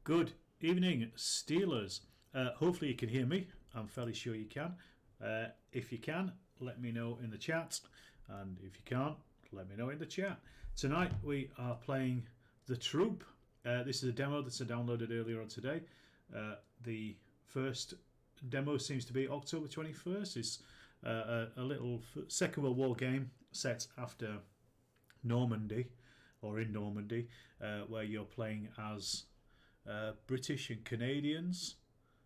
Good evening, Steelers. Hopefully you can hear me. I'm fairly sure you can. If you can, let me know in the chat. And if you can't, let me know in the chat. Tonight we are playing The Troop. This is a demo that's downloaded earlier on today. The first demo seems to be October 21st. It's a little Second World War game set after Normandy, or in Normandy, where you're playing as British and Canadians.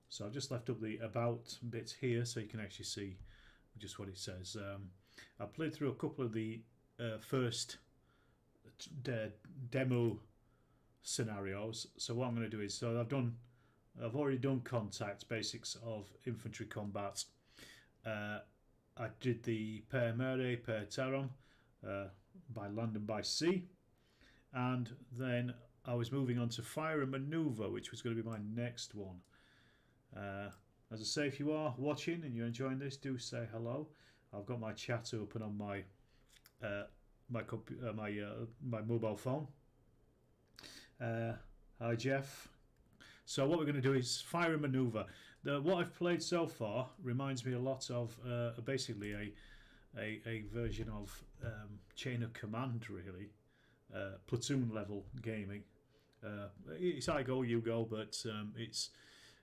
So I've just left up the about bits here so you can actually see just what it says. I played through a couple of the first demo scenarios. So what I'm going to do is, I've already done contact, basics of infantry combat. I did the per mere, per terram, by land and by sea, and then I was moving on to fire and manoeuvre, which was going to be my next one. As I say, if you are watching and you're enjoying this, do say hello. I've got my chat open on my my mobile phone. Hi Jeff. So what we're going to do is fire and manoeuvre. What I've played so far reminds me a lot of basically a version of Chain of Command, really. Platoon level gaming. It's I go you go, but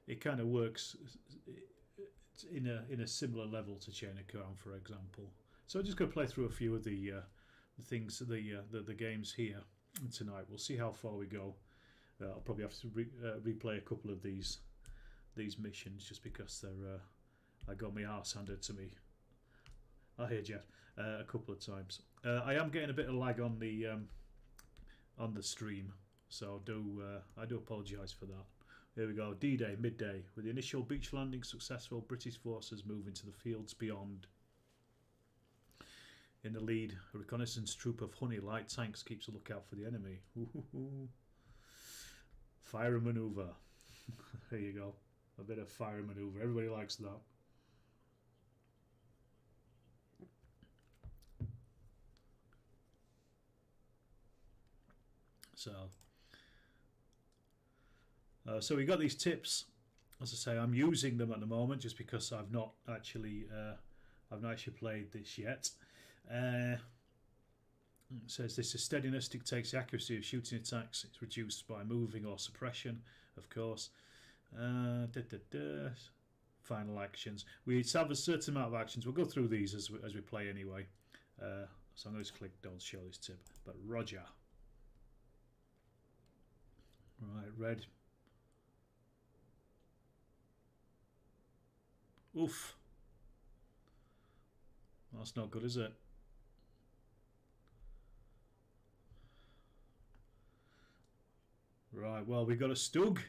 it kind of works in a similar level to Chain of Command, for example. So I'm just going to play through a few of the things, the games here tonight. We'll see how far we go. I'll probably have to replay a couple of these missions just because they're I got my arse handed to me. I hear Jeff a couple of times. I am getting a bit of lag on the stream, so I do apologise for that. Here we go. D-Day, midday. With the initial beach landing successful, British forces move into the fields beyond. In the lead, a reconnaissance troop of Honey light tanks keeps a lookout for the enemy. Ooh. Fire and manoeuvre. There you go. A bit of fire and manoeuvre. Everybody likes that. So we got these tips. As I say, I'm using them at the moment just because I've not actually played this yet. It says this is steadiness dictates the accuracy of shooting attacks. It's reduced by moving or suppression, of course. Final actions. We have a certain amount of actions. We'll go through these as we play anyway. So I'm going to just click don't show this tip. But Roger. Right, red. Oof. That's not good, is it? Right, well, we've got a Stug.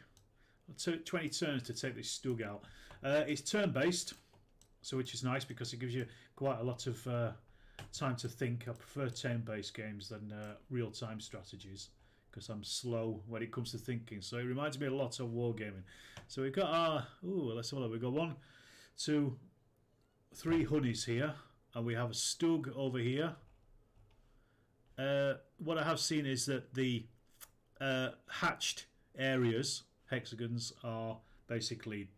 It'll take 20 turns to take this Stug out. It's turn-based, so which is nice because it gives you quite a lot of time to think. I prefer turn-based games than real-time strategies because I'm slow when it comes to thinking. So it reminds me a lot of Wargaming. So we've got our... let's have a look. We've got 1, 2, 3 honeys here, and we have a Stug over here. What I have seen is that the hatched areas, hexagons, are basically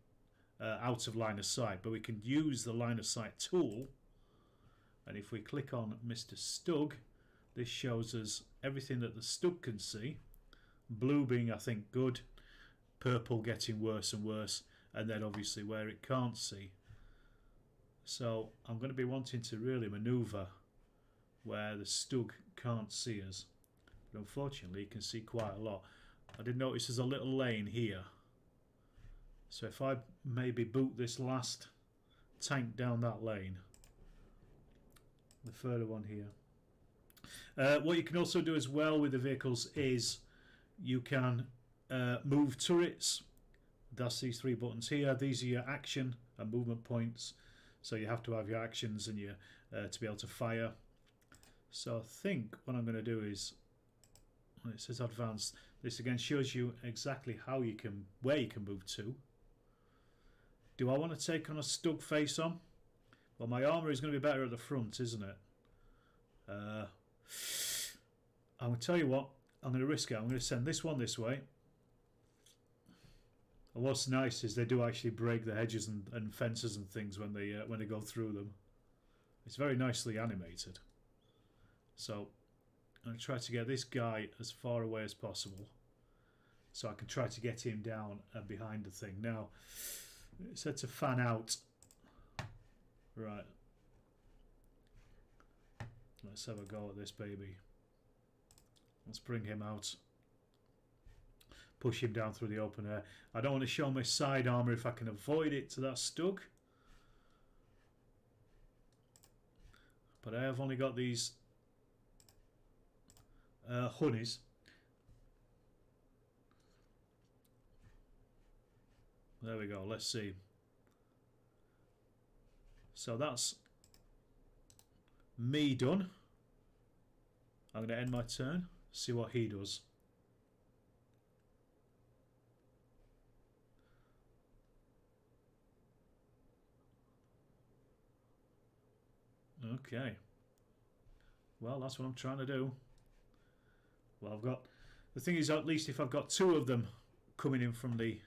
out of line of sight, but we can use the line of sight tool, and if we click on Mr. Stug, this shows us everything that the Stug can see, blue being I think good, purple getting worse and worse, and then obviously where it can't see. So I'm going to be wanting to really manoeuvre where the Stug can't see us. But unfortunately you can see quite a lot. I did notice there's a little lane here. So if I maybe boot this last tank down that lane, the further one here. What you can also do as well with the vehicles is you can move turrets. That's these 3 buttons here. These are your action and movement points. So you have to have your actions and your to be able to fire. So I think what I'm going to do is, when it says advanced, this again shows you exactly where you can move to. Do I want to take on a Stug face on? Well, my armour is going to be better at the front, isn't it? I'm going to tell you what, I'm going to risk it. I'm going to send this one this way, And what's nice is they do actually break the hedges and fences and things when they go through them. It's very nicely animated. So I'm going to try to get this guy as far away as possible, so I can try to get him down behind the thing. Now, it said to fan out. Right. Let's have a go at this baby. Let's bring him out. Push him down through the open air. I don't want to show my side armour if I can avoid it to that stug. But I have only got these honeys. There we go. Let's see. So that's me done. I'm going to end my turn. See what he does. Okay. Well, that's what I'm trying to do. Well, I've got... The thing is, at least if I've got two of them coming in from the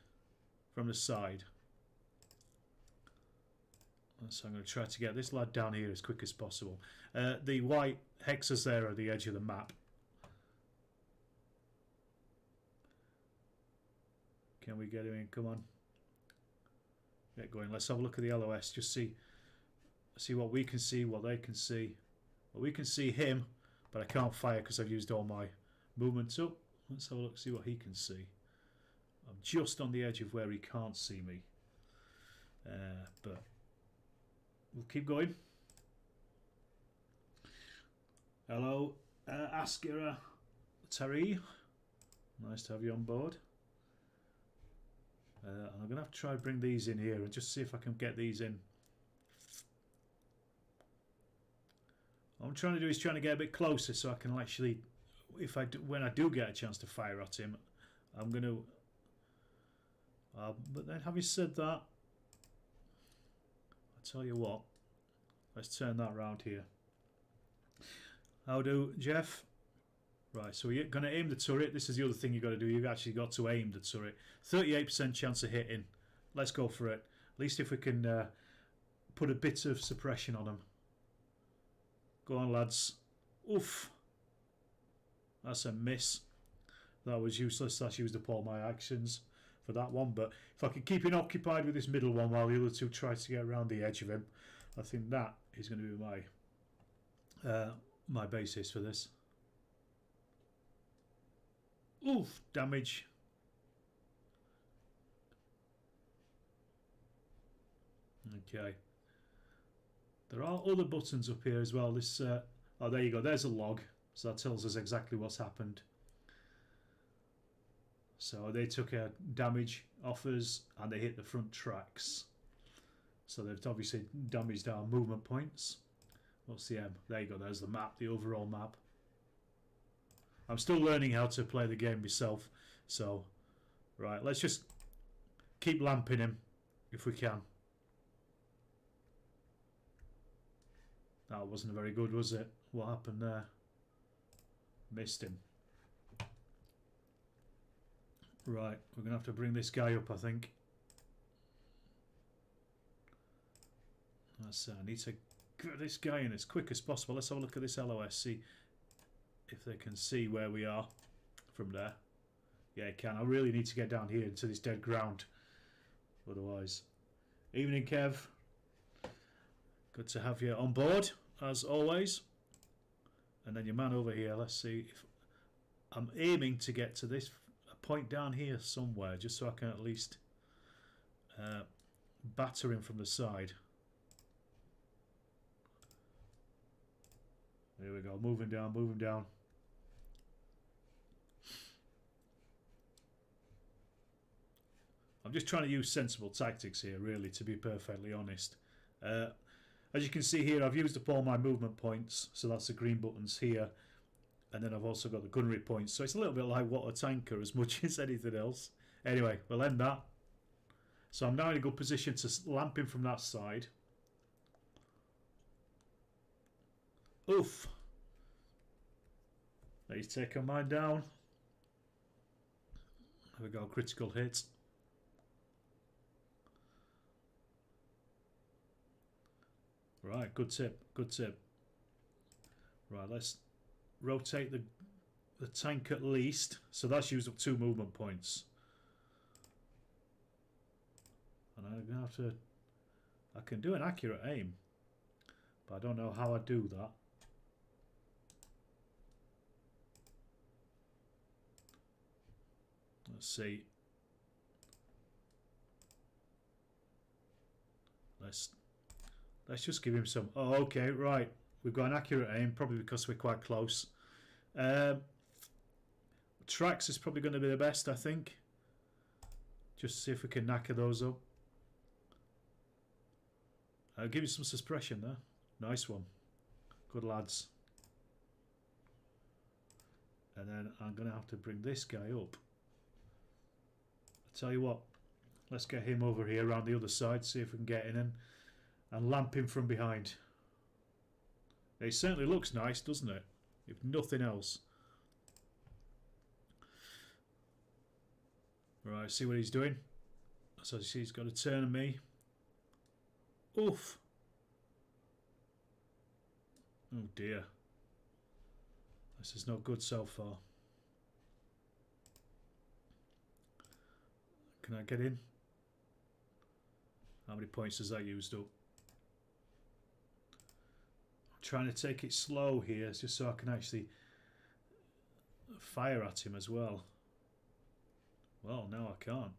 side. So I'm going to try to get this lad down here as quick as possible. The white hexes there are the edge of the map. Can we get him in? Come on. Get going. Let's have a look at the LOS. Just see what we can see, what they can see. Well, we can see him, but I can't fire because I've used all my movements up. Let's have a look, see what he can see. I'm just on the edge of where he can't see me. But we'll keep going. Hello, Askira Tari. Nice to have you on board. I'm going to have to try and bring these in here and just see if I can get these in. What I'm trying to do is trying to get a bit closer so I can actually, when I do get a chance to fire at him, I'm going to. But then, having said that, I tell you what, let's turn that round here. How do, Jeff? Right, so you're going to aim the turret. This is the other thing you've got to do. You've actually got to aim the turret. 38% chance of hitting. Let's go for it. At least if we can put a bit of suppression on them. Go on, lads. Oof. That's a miss. That was useless. That's used up all my actions for that one. But if I can keep him occupied with this middle one while the other two try to get around the edge of him, I think that is going to be my basis for this. Oof, damage. Okay. There are other buttons up here as well. This, oh, there you go. There's a log. So that tells us exactly what's happened. So they took a damage offers and they hit the front tracks. So they've obviously damaged our movement points. What's the M? There you go. There's the map, the overall map. I'm still learning how to play the game myself. So, right, let's just keep lamping him if we can. That wasn't very good, was it? What happened there? Missed him. Right, we're going to have to bring this guy up, I think. I need to get this guy in as quick as possible. Let's have a look at this LOS, see if they can see where we are from there. Yeah, it can. I really need to get down here into this dead ground. Otherwise. Evening, Kev. Good to have you on board, as always. And then your man over here. Let's see if I'm aiming to get to this point down here somewhere, just so I can at least batter him from the side. There we go. Moving down, moving down. I'm just trying to use sensible tactics here, really, to be perfectly honest. As you can see here, I've used up all my movement points, so that's the green buttons here. And then I've also got the gunnery points, so it's a little bit like water tanker as much as anything else. Anyway, we'll end that. So I'm now in a good position to lamp him from that side. Oof. He's taken mine down. There we go, critical hit. Right, good tip, good tip. Right, let's rotate the tank at least. So that's used up 2 movement points. And I'm going to have to... I can do an accurate aim, but I don't know how I do that. Let's see. Let's just give him some... Oh, okay, right. We've got an accurate aim, probably because we're quite close. Tracks is probably going to be the best, I think. Just see if we can knacker those up. I'll give you some suppression there. Nice one. Good lads. And then I'm going to have to bring this guy up. I tell you what, let's get him over here around the other side, see if we can get in and lamp him from behind. It certainly looks nice, doesn't it? If nothing else. Right, see what he's doing. So you see he's got a turn on me. Oof. Oh dear. This is not good so far. Can I get in? How many points has that used up? I'm trying to take it slow here just so I can actually fire at him as well. Well, no, I can't.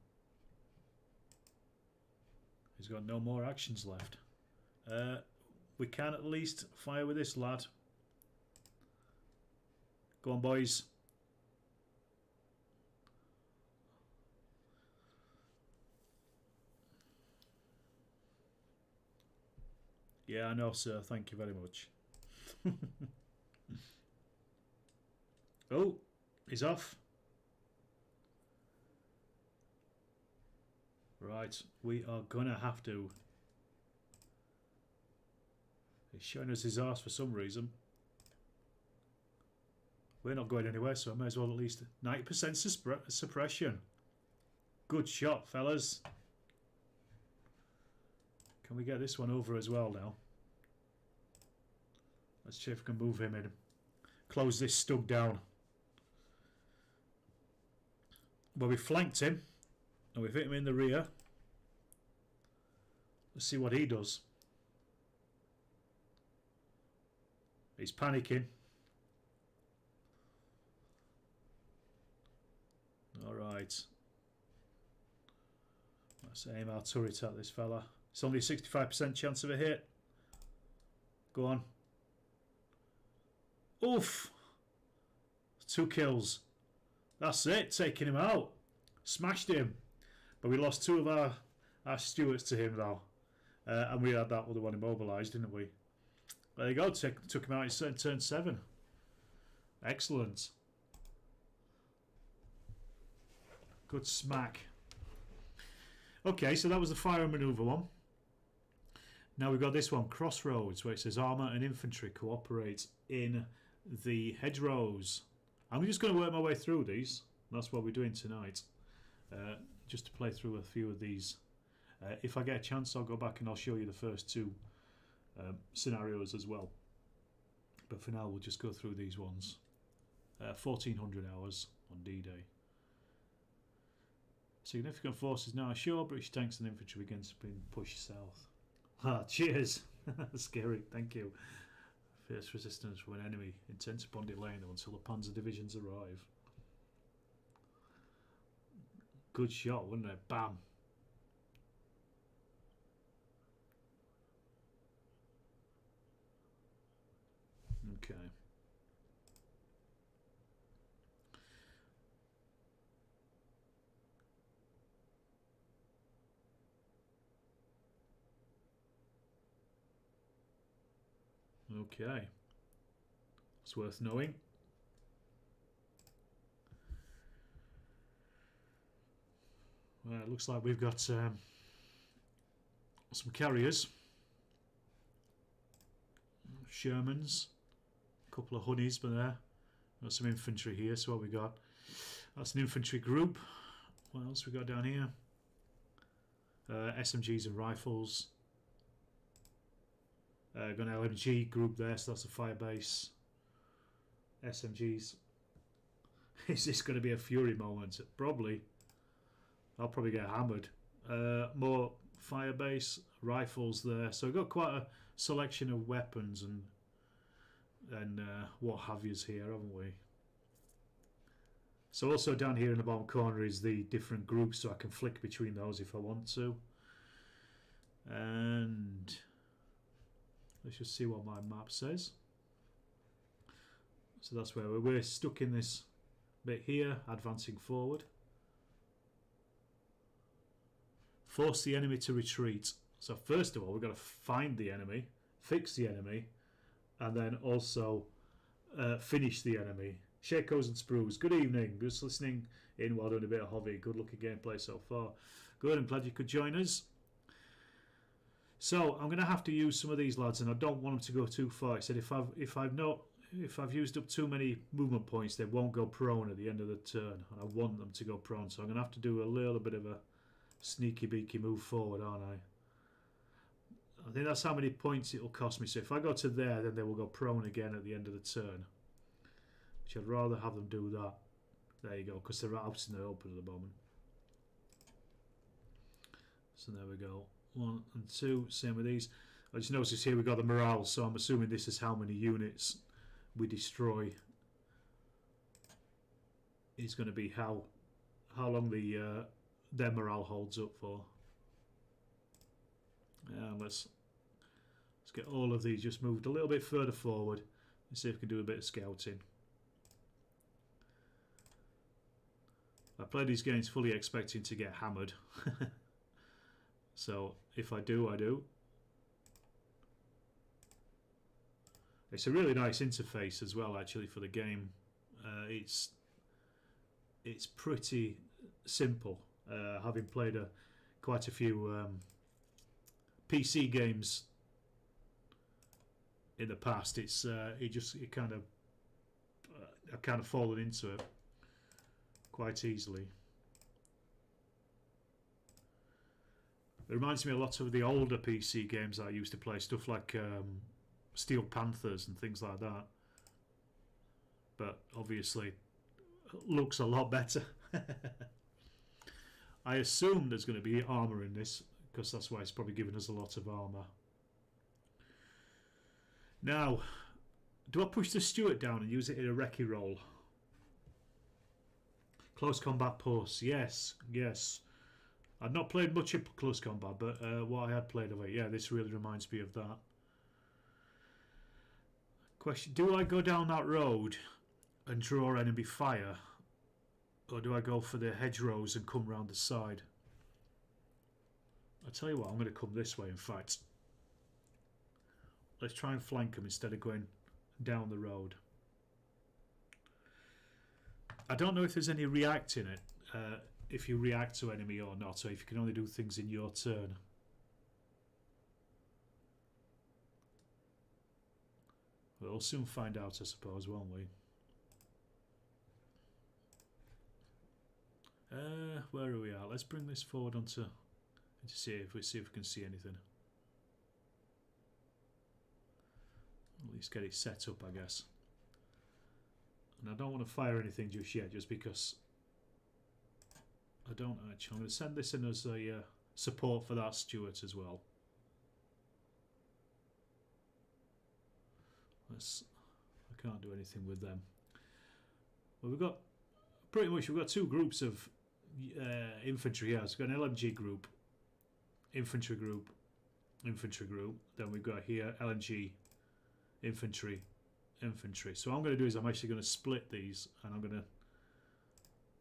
He's got no more actions left. We can at least fire with this lad. Go on, boys. Yeah, I know, sir. Thank you very much. Oh, he's off. Right, we are gonna have to. He's showing us his arse for some reason. We're not going anywhere, so I may as well at least 90% suppression. Good shot, fellas. Can we get this one over as well now? Let's see if we can move him in. Close this stug down. Well, we flanked him and we've hit him in the rear. Let's see what he does. He's panicking. Alright. Let's aim our turret at this fella. It's only a 65% chance of a hit. Go on. Oof! 2 kills. That's it, taking him out. Smashed him. But we lost 2 of our stewards to him though. And we had that other one immobilised, didn't we? There you go, took him out in turn 7. Excellent. Good smack. Okay, so that was the fire and manoeuvre one. Now we've got this one, Crossroads, where it says armour and infantry cooperate in the hedgerows. I'm just going to work my way through these. That's what we're doing tonight. Just to play through a few of these. If I get a chance, I'll go back and I'll show you the first 2 scenarios as well. But for now, we'll just go through these ones. 1400 hours on D-Day. Significant forces now ashore. British tanks and infantry begins to be pushed south. Ah, cheers. Scary, thank you. Fierce resistance from an enemy. Intense upon delaying them until the Panzer divisions arrive. Good shot, wasn't it? Bam. Okay. Okay. It's worth knowing. Well, it looks like we've got some carriers. Shermans. A couple of honeys by there. Got some infantry here, so what we got? That's an infantry group. What else we got down here? SMGs and rifles. Got an LMG group there, so that's a fire base. SMGs. Is this going to be a fury moment? Probably. I'll probably get hammered. More fire base, rifles there. So we've got quite a selection of weapons and what have yous here, haven't we? So also down here in the bottom corner is the different groups, so I can flick between those if I want to. And let's just see what my map says. So that's where we're stuck in this bit here, advancing forward. Force the enemy to retreat. So first of all, we've got to find the enemy, fix the enemy, and then also finish the enemy. Shakos and Sprues, good evening. Just listening in while doing a bit of hobby. Good looking gameplay so far. Good, I'm glad you could join us. So I'm going to have to use some of these lads, and I don't want them to go too far. I said if I've used up too many movement points, they won't go prone at the end of the turn, and I want them to go prone. So I'm going to have to do a little bit of a sneaky beaky move forward, aren't I? I think that's how many points it'll cost me. So if I go to there, then they will go prone again at the end of the turn. Which I'd rather have them do that. There you go, because they're out in the open at the moment. So there we go. 1 and 2, same with these. I just noticed here we've got the morale, so I'm assuming this is how many units we destroy. It's going to be how long their morale holds up for. Let's get all of these just moved a little bit further forward and see if we can do a bit of scouting. I play these games fully expecting to get hammered. So if I do, I do. It's a really nice interface as well, actually, for the game. It's pretty simple. Having played quite a few PC games in the past, I kind of fallen into it quite easily. It reminds me a lot of the older PC games I used to play, stuff like Steel Panthers and things like that. But obviously, looks a lot better. I assume there's going to be armour in this, because that's why it's probably given us a lot of armour. Now, do I push the Stuart down and use it in a recce roll? Close combat posts, yes, yes. I've not played much of close combat, but what I had played of it, yeah, this really reminds me of that. Question, do I go down that road and draw enemy fire? Or do I go for the hedgerows and come round the side? I'll tell you what, I'm going to come this way and fight. Let's try and flank them instead of going down the road. I don't know if there's any react in it. If you react to enemy or not, or if you can only do things in your turn. We'll soon find out, I suppose, won't we? Where are we at? Let's bring this forward onto to see if we can see anything. At least get it set up, I guess. And I don't want to fire anything just yet, just because I don't actually. I'm going to send this in as a support for that Stuart as well. I can't do anything with them. Well, we've got two groups of infantry here. So we've got an LMG group, infantry group, infantry group. Then we've got here LMG, infantry, infantry. So what I'm going to do is I'm actually going to split these, and I'm going to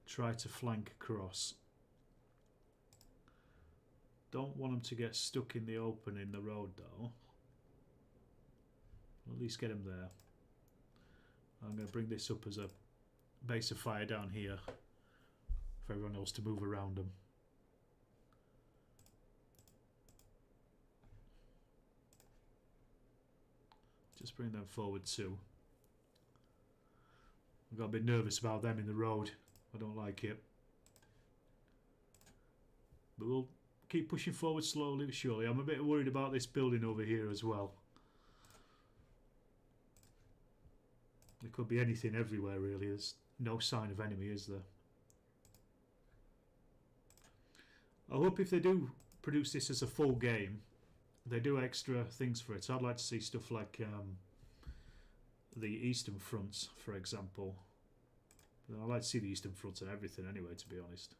try to flank across. Don't want them to get stuck in the open in the road though. At least get them there. I'm going to bring this up as a base of fire down here for everyone else to move around them. Just bring them forward too. I've got a bit nervous about them in the road. I don't like it. But we'll keep pushing forward slowly but surely. I'm a bit worried about this building over here as well. There could be anything everywhere really. There's no sign of enemy, is there? I hope if they do produce this as a full game, they do extra things for it. I'd like to see stuff like the Eastern Front, for example. I'd like to see the Eastern Front and everything anyway, to be honest.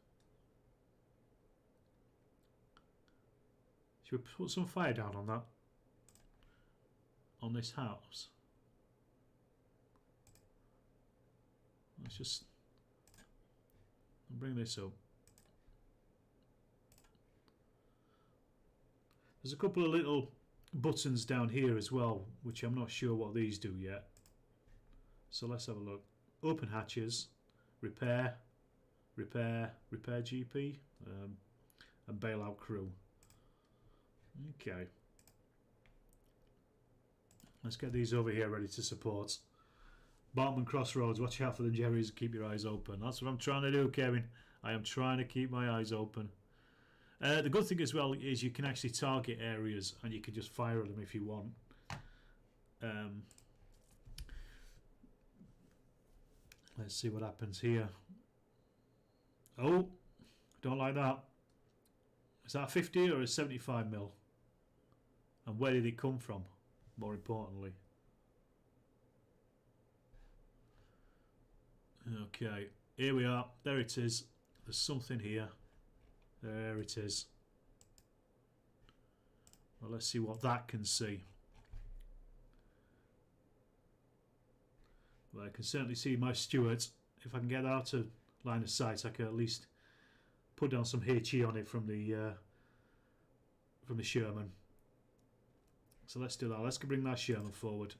Should we put some fire down on that? On this house? Let's just bring this up. There's a couple of little buttons down here as well, which I'm not sure what these do yet. So let's have a look. Open hatches, repair, repair GP, and bailout crew. Okay. Let's get these over here ready to support. Bartman Crossroads, watch out for the Jerrys, keep your eyes open. That's what I'm trying to do, Kevin. I am trying to keep my eyes open. The good thing as well is you can actually target areas and you can just fire at them if you want. Let's see what happens here. Oh, don't like that. Is that a 50 or a 75 mil? And where did it come from, more importantly? Okay, here we are. There it is. There's something here. There it is. Well, let's see what that can see. Well, I can certainly see my Stuart. If I can get out of line of sight, I can at least put down some HE on it from the Sherman. So let's do that. Let's bring that Sherman forward.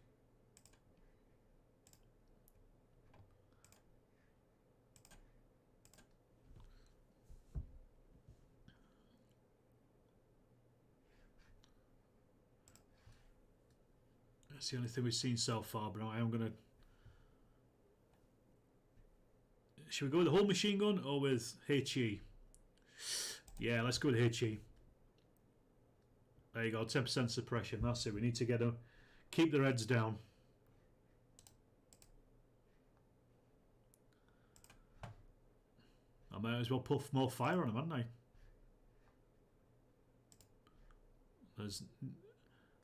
That's the only thing we've seen so far, but I am going to... Should we go with the whole machine gun or with HE? Yeah, let's go with HE. There you go, 10% suppression. That's it. We need to get them, keep their heads down. I might as well puff more fire on them, hadn't I?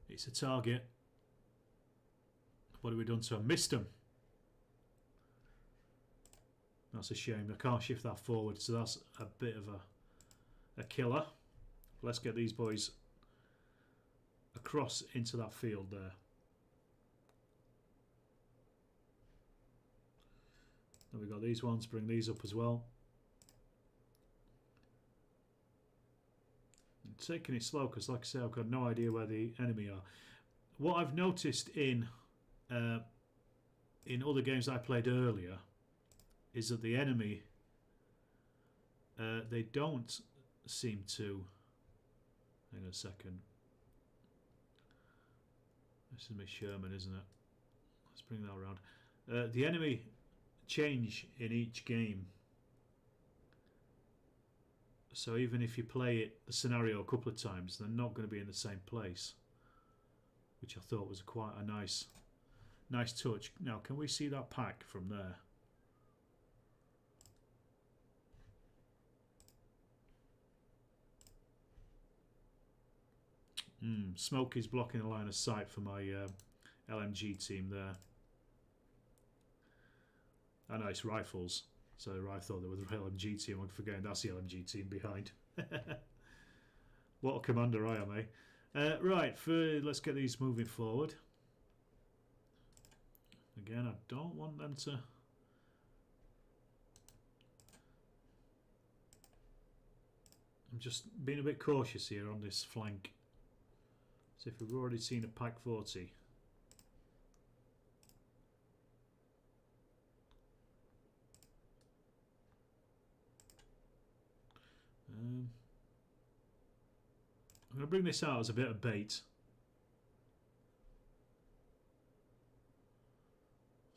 It's a target. What have we done to him? Missed him. That's a shame. I can't shift that forward, so that's a bit of a killer. Let's get these boys across into that field there. Then we've got these ones. Bring these up as well. I'm taking it slow because, like I say, I've got no idea where the enemy are. What I've noticed in other games I played earlier is that the enemy, they don't seem to... Hang on a second. This is my Sherman, isn't it? Let's bring that around. The enemy change in each game. So even if you play the scenario a couple of times, they're not going to be in the same place. Which I thought was quite a nice touch. Now, can we see that pack from there? Smoke is blocking the line of sight for my LMG team there. Oh no, it's rifles. So I thought they were the LMG team. I'm forgetting that's the LMG team behind. What a commander I am, eh? Right, let's get these moving forward. Again, I don't want them to... I'm just being a bit cautious here on this flank. So if we've already seen a Pack 40. I'm going to bring this out as a bit of bait. Is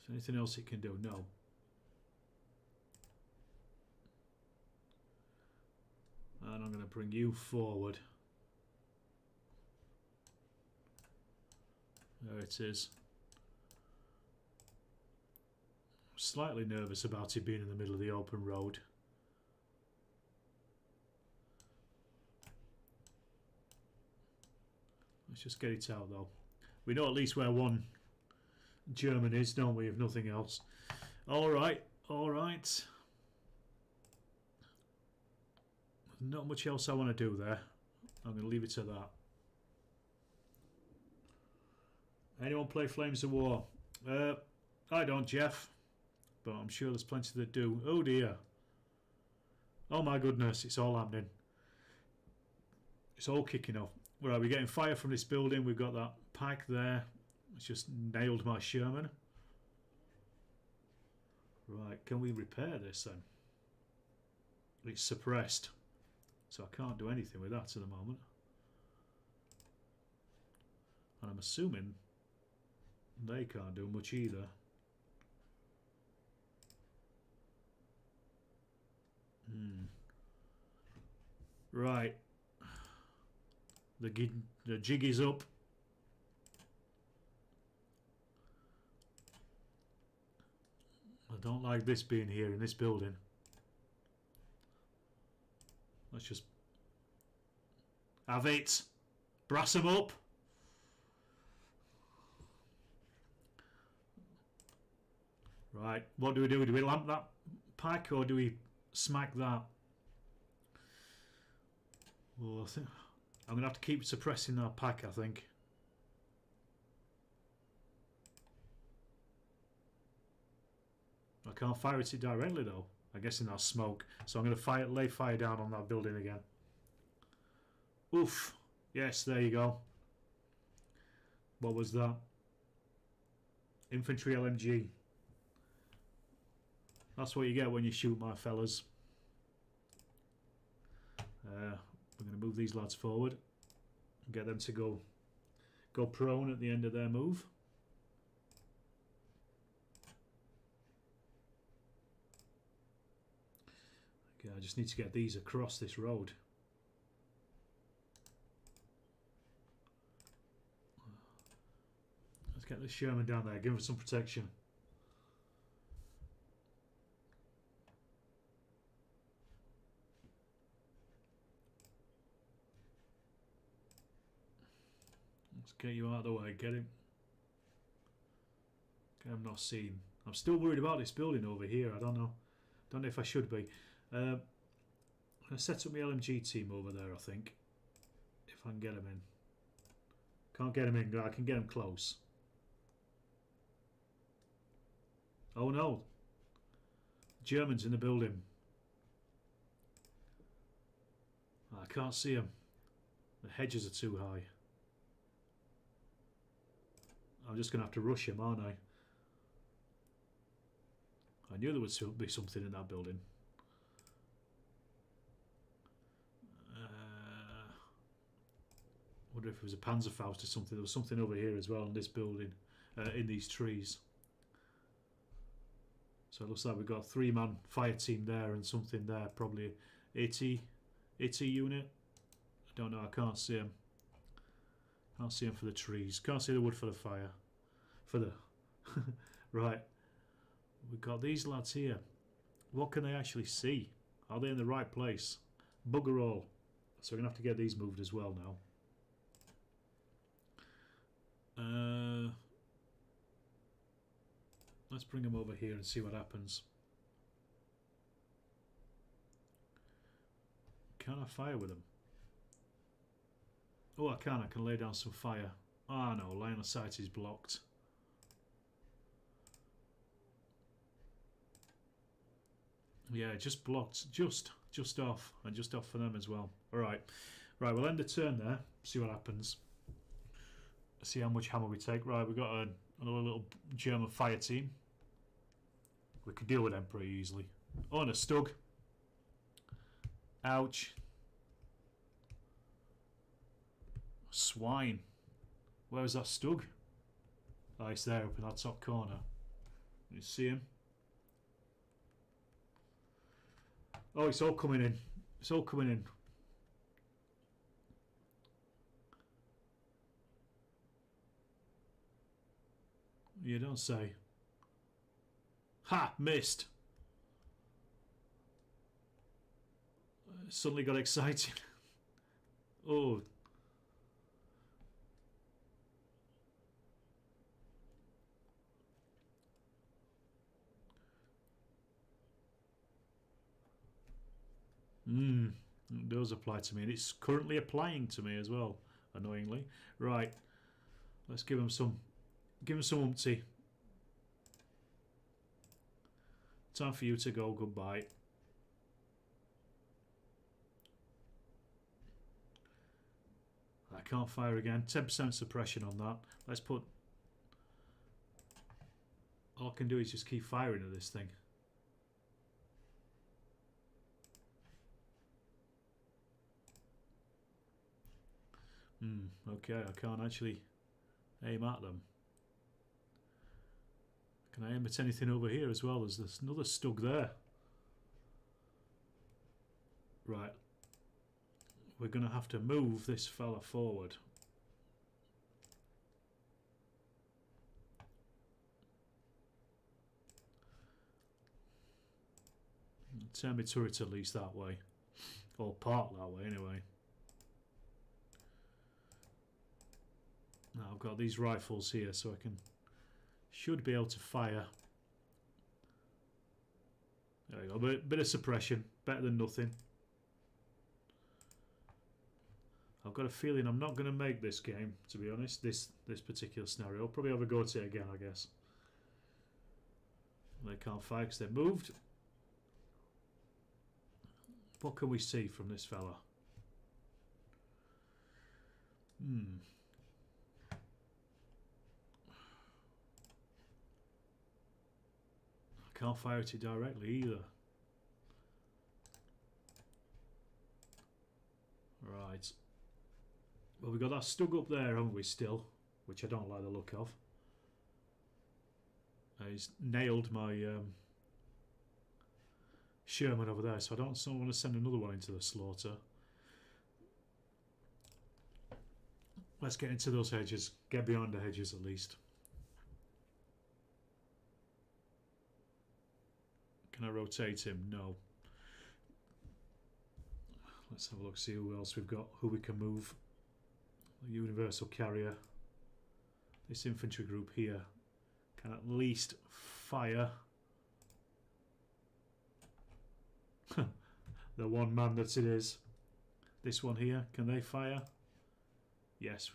there anything else it can do? No. And I'm going to bring you forward. There it is. slightly nervous about it being in the middle of the open road. Let's just get it out though. We know at least where one German is, don't we, if nothing else. Alright, alright. Not much else I want to do there. I'm going to leave it to that. Anyone play Flames of War? I don't, Jeff. But I'm sure there's plenty that do. Oh dear. Oh my goodness, it's all happening. It's all kicking off. Right, we're getting fire from this building. We've got that pack there. It's just nailed my Sherman. Right, can we repair this then? It's suppressed. So I can't do anything with that at the moment. And I'm assuming they can't do much either. Right. The jig is up. I don't like this being here in this building. Let's just have it. Brass them up. Right, what do we do? Do we lamp that pack or do we smack that? Well, I think I'm going to have to keep suppressing that pack, I think. I can't fire at it directly though. I guess in that smoke. So I'm going to lay fire down on that building again. Oof. Yes, there you go. What was that? Infantry LMG. That's what you get when you shoot my fellas. We're going to move these lads forward and get them to go prone at the end of their move. Okay, I just need to get these across this road. Let's get this Sherman down there, give him some protection. Let's get you out of the way, get him. Get him not seen. I'm still worried about this building over here, I don't know. Don't know if I should be. I'm going to set up my LMG team over there, I think. If I can get him in. Can't get him in, I can get him close. Oh no. Germans in the building. I can't see them. The hedges are too high. I'm just going to have to rush him, aren't I? I knew there would be something in that building. I wonder if it was a Panzerfaust or something. There was something over here as well in this building, in these trees. So it looks like we've got a 3-man fire team there and something there. Probably 80 unit. I don't know, I can't see him. Can't see him for the trees. Can't see the wood for the fire. For the... Right. We've got these lads here. What can they actually see? Are they in the right place? Bugger all. So we're going to have to get these moved as well now. Let's bring them over here and see what happens. Can I fire with them? Oh, I can. I can lay down some fire. Ah, no. Line of sight is blocked. Yeah, just blocked. Just off. And just off for them as well. Alright. Right, we'll end the turn there. See what happens. See how much hammer we take. Right, we've got another little German fire team. We could deal with them pretty easily. Oh, and a Stug. Ouch. Swine. Where was that Stug? Oh, it's there up in that top corner. You see him? Oh, it's all coming in. It's all coming in. You don't say. Ha! Missed. Suddenly got excited. Oh. It does apply to me, and it's currently applying to me as well, annoyingly. Right, let's give him some umpty. Time for you to go. Goodbye. I can't fire again. 10% suppression on that. Let's put. All I can do is just keep firing at this thing. Okay, I can't actually aim at them. Can I aim at anything over here as well? There's another stug there. Right. We're going to have to move this fella forward. Turn my turret at least that way. Or part that way anyway. Now I've got these rifles here, so I should be able to fire. There we go, bit of suppression, better than nothing. I've got a feeling I'm not going to make this game, to be honest, this particular scenario. I'll probably have a go at it again, I guess. They can't fire because they've moved. What can we see from this fella? Can't fire at it directly either. Right. Well, we've got that stug up there, haven't we, still? Which I don't like the look of. He's nailed my Sherman over there, so I don't want to send another one into the slaughter. Let's get into those hedges. Get behind the hedges at least. Can I rotate him? No. Let's have a look, see who else we've got, who we can move. The universal carrier. This infantry group here can at least fire. The one man that it is. This one here, can they fire? Yes.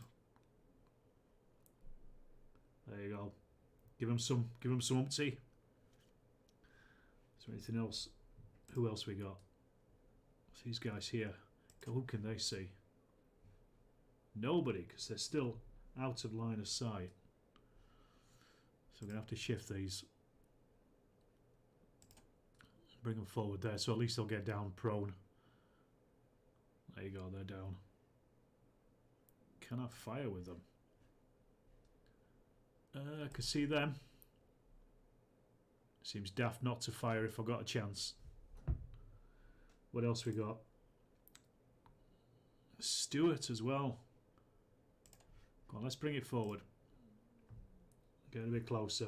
There you go. Give them some umpty. Is there anything else? Who else we got? These guys here. Who can they see? Nobody, because they're still out of line of sight. So we're going to have to shift these. Bring them forward there, so at least they'll get down prone. There you go, they're down. Can I fire with them? I can see them. Seems daft not to fire if I got a chance. What else we got? Stuart as well. Come on, let's bring it forward. Get a bit closer.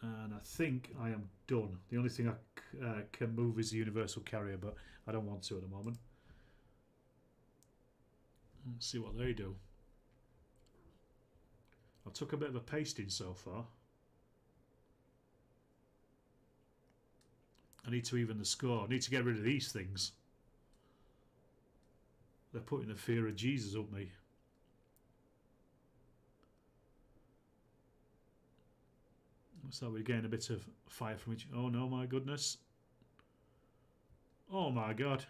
And I think I am done. The only thing I can move is the universal carrier, but I don't want to at the moment. Let's see what they do. I took a bit of a pasting so far. I need to even the score. I need to get rid of these things. They're putting the fear of Jesus up me. So we're getting a bit of fire from each. Oh no, my goodness. Oh my god.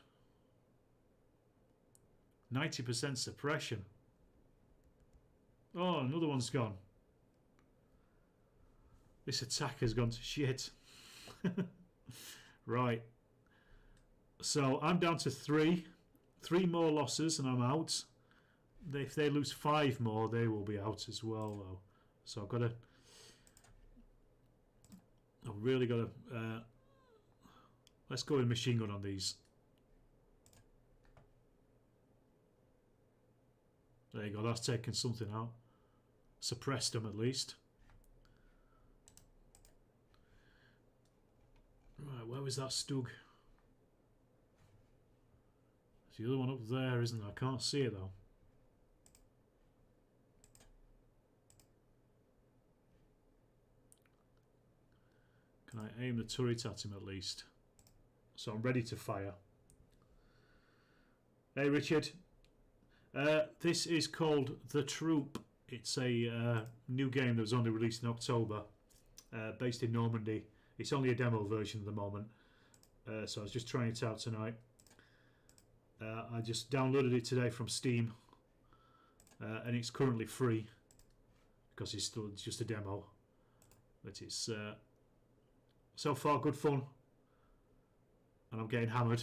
90% suppression. Oh, another one's gone. This attack has gone to shit. Right. So I'm down to 3. 3 more losses and I'm out. If they lose 5 more, they will be out as well, though. So I've really got to. Let's go with machine gun on these. There you go. That's taking something out. suppressed them at least. Right, where was that Stug? There's the other one up there, isn't there? I can't see it though. Can I aim the turret at him at least? So I'm ready to fire. Hey Richard. This is called The Troop. It's a new game that was only released in October, based in Normandy. It's only a demo version at the moment, so I was just trying it out tonight. I just downloaded it today from Steam, and it's currently free because it's still just a demo. But it's so far good fun, and I'm getting hammered,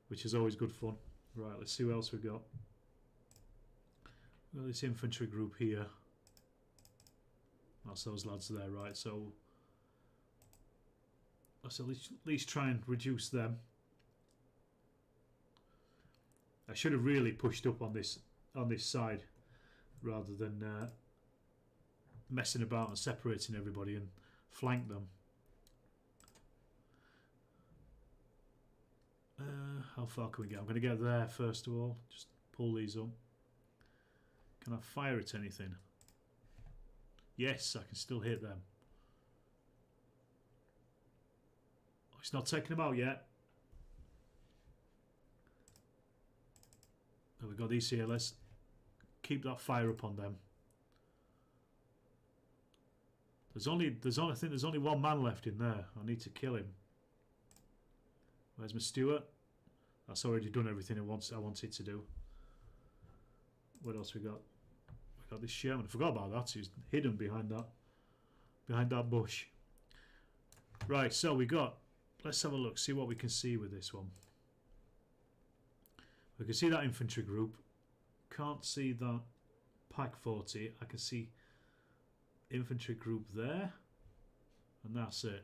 which is always good fun. Right, let's see what else we've got. We've got this infantry group here. That's those lads there, right? So let's at least try and reduce them. I should have really pushed up on this side rather than messing about and separating everybody and flank them. How far can we get? I'm going to get there first of all. Just pull these up. Can I fire at anything? Yes, I can still hit them. Oh, it's not taking them out yet. There we go, these here. Let's keep that fire up on them. I think there's only one man left in there. I need to kill him. Where's my Stewart? That's already done everything I wanted to do. What else we got? We got this Sherman. I forgot about that. He's hidden behind that bush. Right, so we got. Let's have a look. See what we can see with this one. We can see that infantry group. Can't see that Pack 40. I can see infantry group there, and that's it.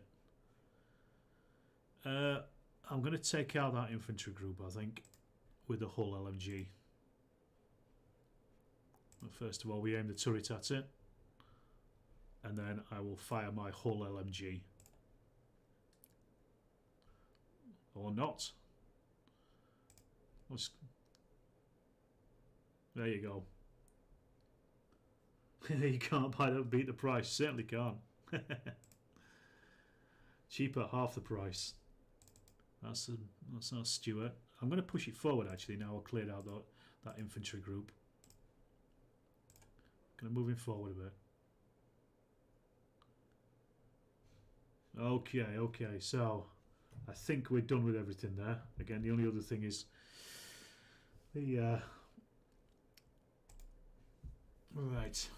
I'm going to take out that infantry group, I think, with the Hull LMG. First of all, we aim the turret at it, and then I will fire my Hull LMG. Or not. There you go. You can't buy that, beat the price. Certainly can't. Cheaper, half the price. That's our Stuart. I'm going to push it forward actually now I've cleared out that infantry group. Going to move him forward a bit. Okay, so I think we're done with everything there. Again, the only other thing is the right.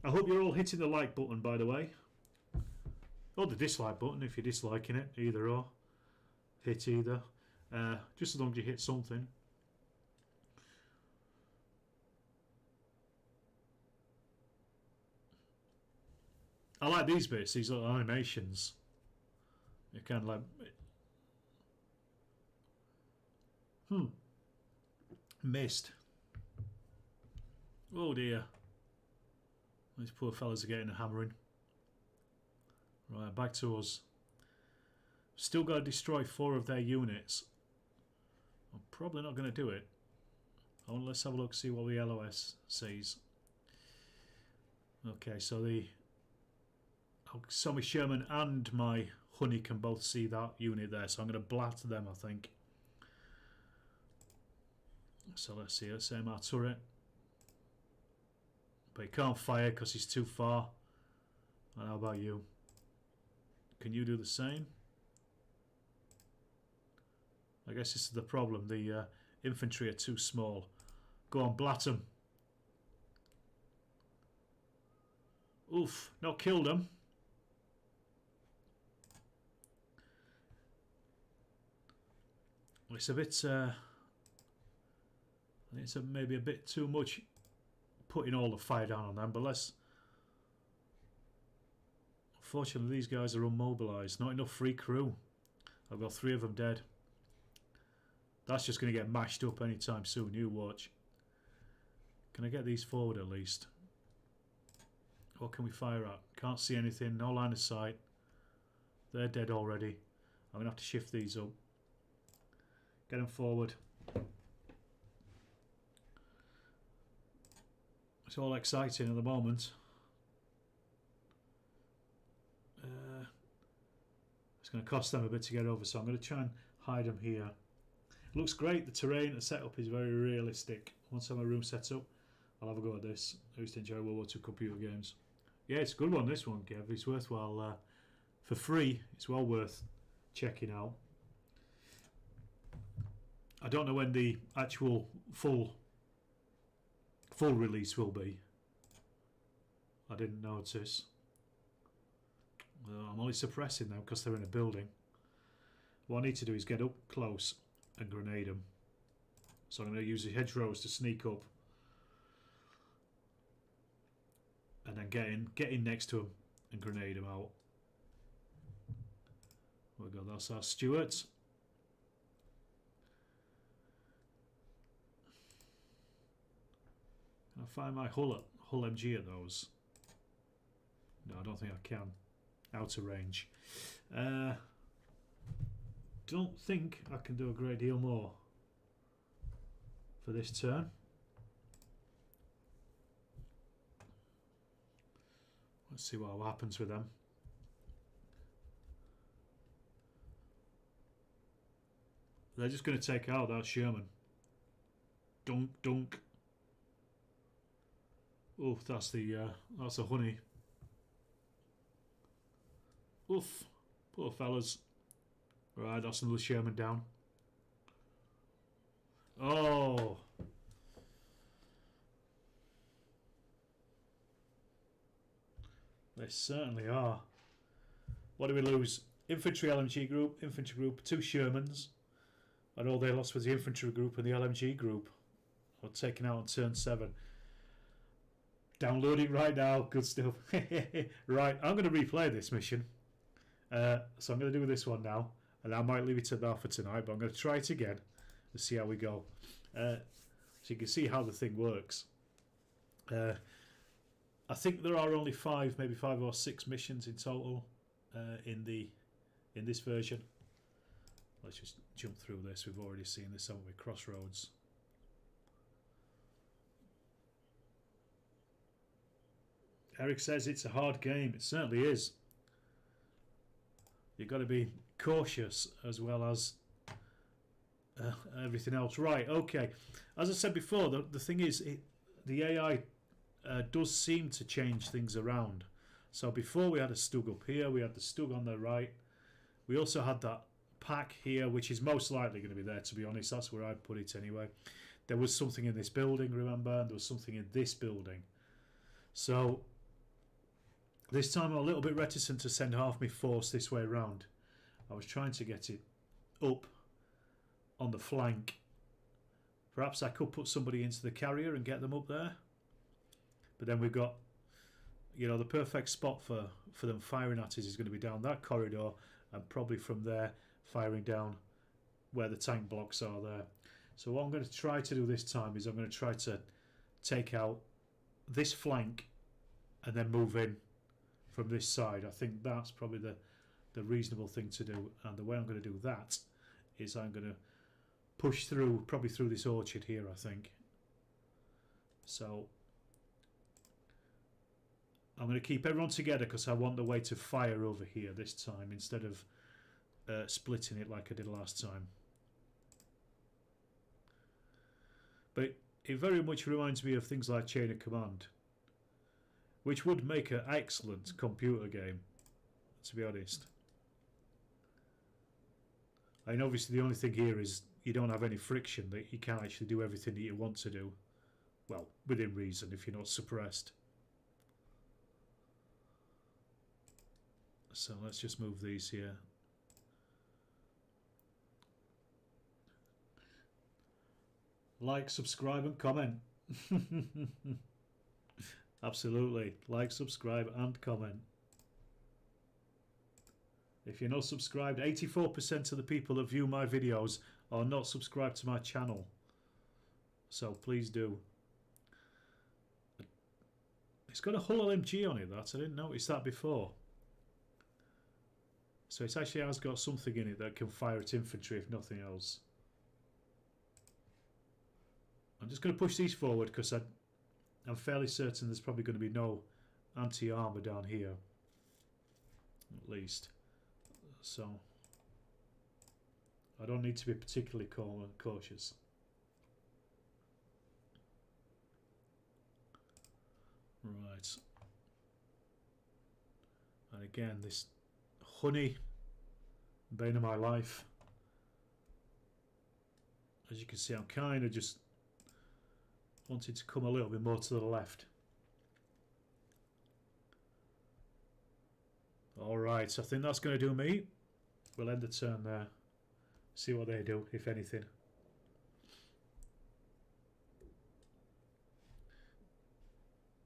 I hope you're all hitting the like button, by the way. Or the dislike button if you're disliking it, either or. Hit either. Just as long as you hit something. I like these bits, these little animations. You're kind of like... Missed. Oh dear. These poor fellas are getting a hammering. Right, back to us. Still got to destroy 4 of their units. I'm probably not going to do it. Oh, let's have a look, see what the LOS says. Okay, so my Sherman and my Honey can both see that unit there, so I'm going to blat them, I think. So let's see, let's aim our turret. But he can't fire because he's too far. And how about you? Can you do the same? I guess this is the problem. The infantry are too small. Go on, blat them. Oof, not killed them. It's a bit... I think it's maybe a bit too much putting all the fire down on them, but let's... Unfortunately, these guys are unmobilised. Not enough free crew. I've got 3 of them dead. That's just going to get mashed up anytime soon. You watch. Can I get these forward at least? What can we fire at? Can't see anything, no line of sight. They're dead already. I'm going to have to shift these up. Get them forward. It's all exciting at the moment. It's going to cost them a bit to get over, so I'm going to try and hide them here. It looks great. The terrain, the setup is very realistic. Once I have my room set up, I'll have a go at this. I used to enjoy World War II computer games. Yeah, it's a good one, this one, Kev. It's worthwhile. For free, it's well worth checking out. I don't know when the actual full release will be. I didn't notice. I'm only suppressing them because they're in a building. What I need to do is get up close and grenade them. So I'm going to use the hedgerows to sneak up. And then get in next to them and grenade them out. There we go, that's our Stuarts. Can I find my Hull MG at those? No, I don't think I can. Out of range. Don't think I can do a great deal more for this turn. Let's see what happens with them. They're just going to take out that Sherman. Dunk, dunk. Oh, that's the honey. Oof, poor fellas. Right, that's another Sherman down. Oh. They certainly are. What do we lose? Infantry LMG group, infantry group, 2 Shermans. And all they lost was the infantry group and the LMG group. Or taken out on turn 7. Downloading right now, good stuff. Right, I'm going to replay this mission. So I'm going to do this one now. And I might leave it at that for tonight, but I'm going to try it again and see how we go. So you can see how the thing works. I think there are only 5, maybe 5 or 6 missions in total in this version. Let's just jump through this. We've already seen this, haven't we? Crossroads. Eric says it's a hard game. It certainly is. You've got to be cautious as well as everything else. Right, okay. As I said before, the thing is, the AI does seem to change things around. So before we had a Stug up here, we had the Stug on the right. We also had that pack here, which is most likely going to be there, to be honest. That's where I'd put it anyway. There was something in this building, remember? And there was something in this building. So this time I'm a little bit reticent to send half my force this way around. I was trying to get it up on the flank. Perhaps I could put somebody into the carrier and get them up there. But then we've got, you know, the perfect spot for them firing at us is going to be down that corridor, and probably from there firing down where the tank blocks are there. So what I'm going to try to do this time is I'm going to try to take out this flank and then move in from this side. I think that's probably the reasonable thing to do, and the way I'm going to do that is I'm going to push through, probably through this orchard here, I think. So I'm going to keep everyone together because I want the way to fire over here this time instead of splitting it like I did last time. But it very much reminds me of things like Chain of Command, which would make an excellent computer game, to be honest. I mean, obviously the only thing here is you don't have any friction, that you can't actually do everything that you want to do. Well, within reason, if you're not suppressed. So let's just move these here. Like, subscribe and comment. Absolutely. Like, subscribe and comment. If you're not subscribed, 84% of the people that view my videos are not subscribed to my channel. So please do. It's got a Hull LMG on it, that. I didn't notice that before. So it actually has got something in it that can fire at infantry, if nothing else. I'm just going to push these forward because I'm fairly certain there's probably going to be no anti-armour down here. At least. So I don't need to be particularly cautious. Right. And again, this honey, bane of my life. As you can see, I'm kind of just wanting to come a little bit more to the left. Alright, I think that's going to do me. We'll end the turn there. See what they do, if anything.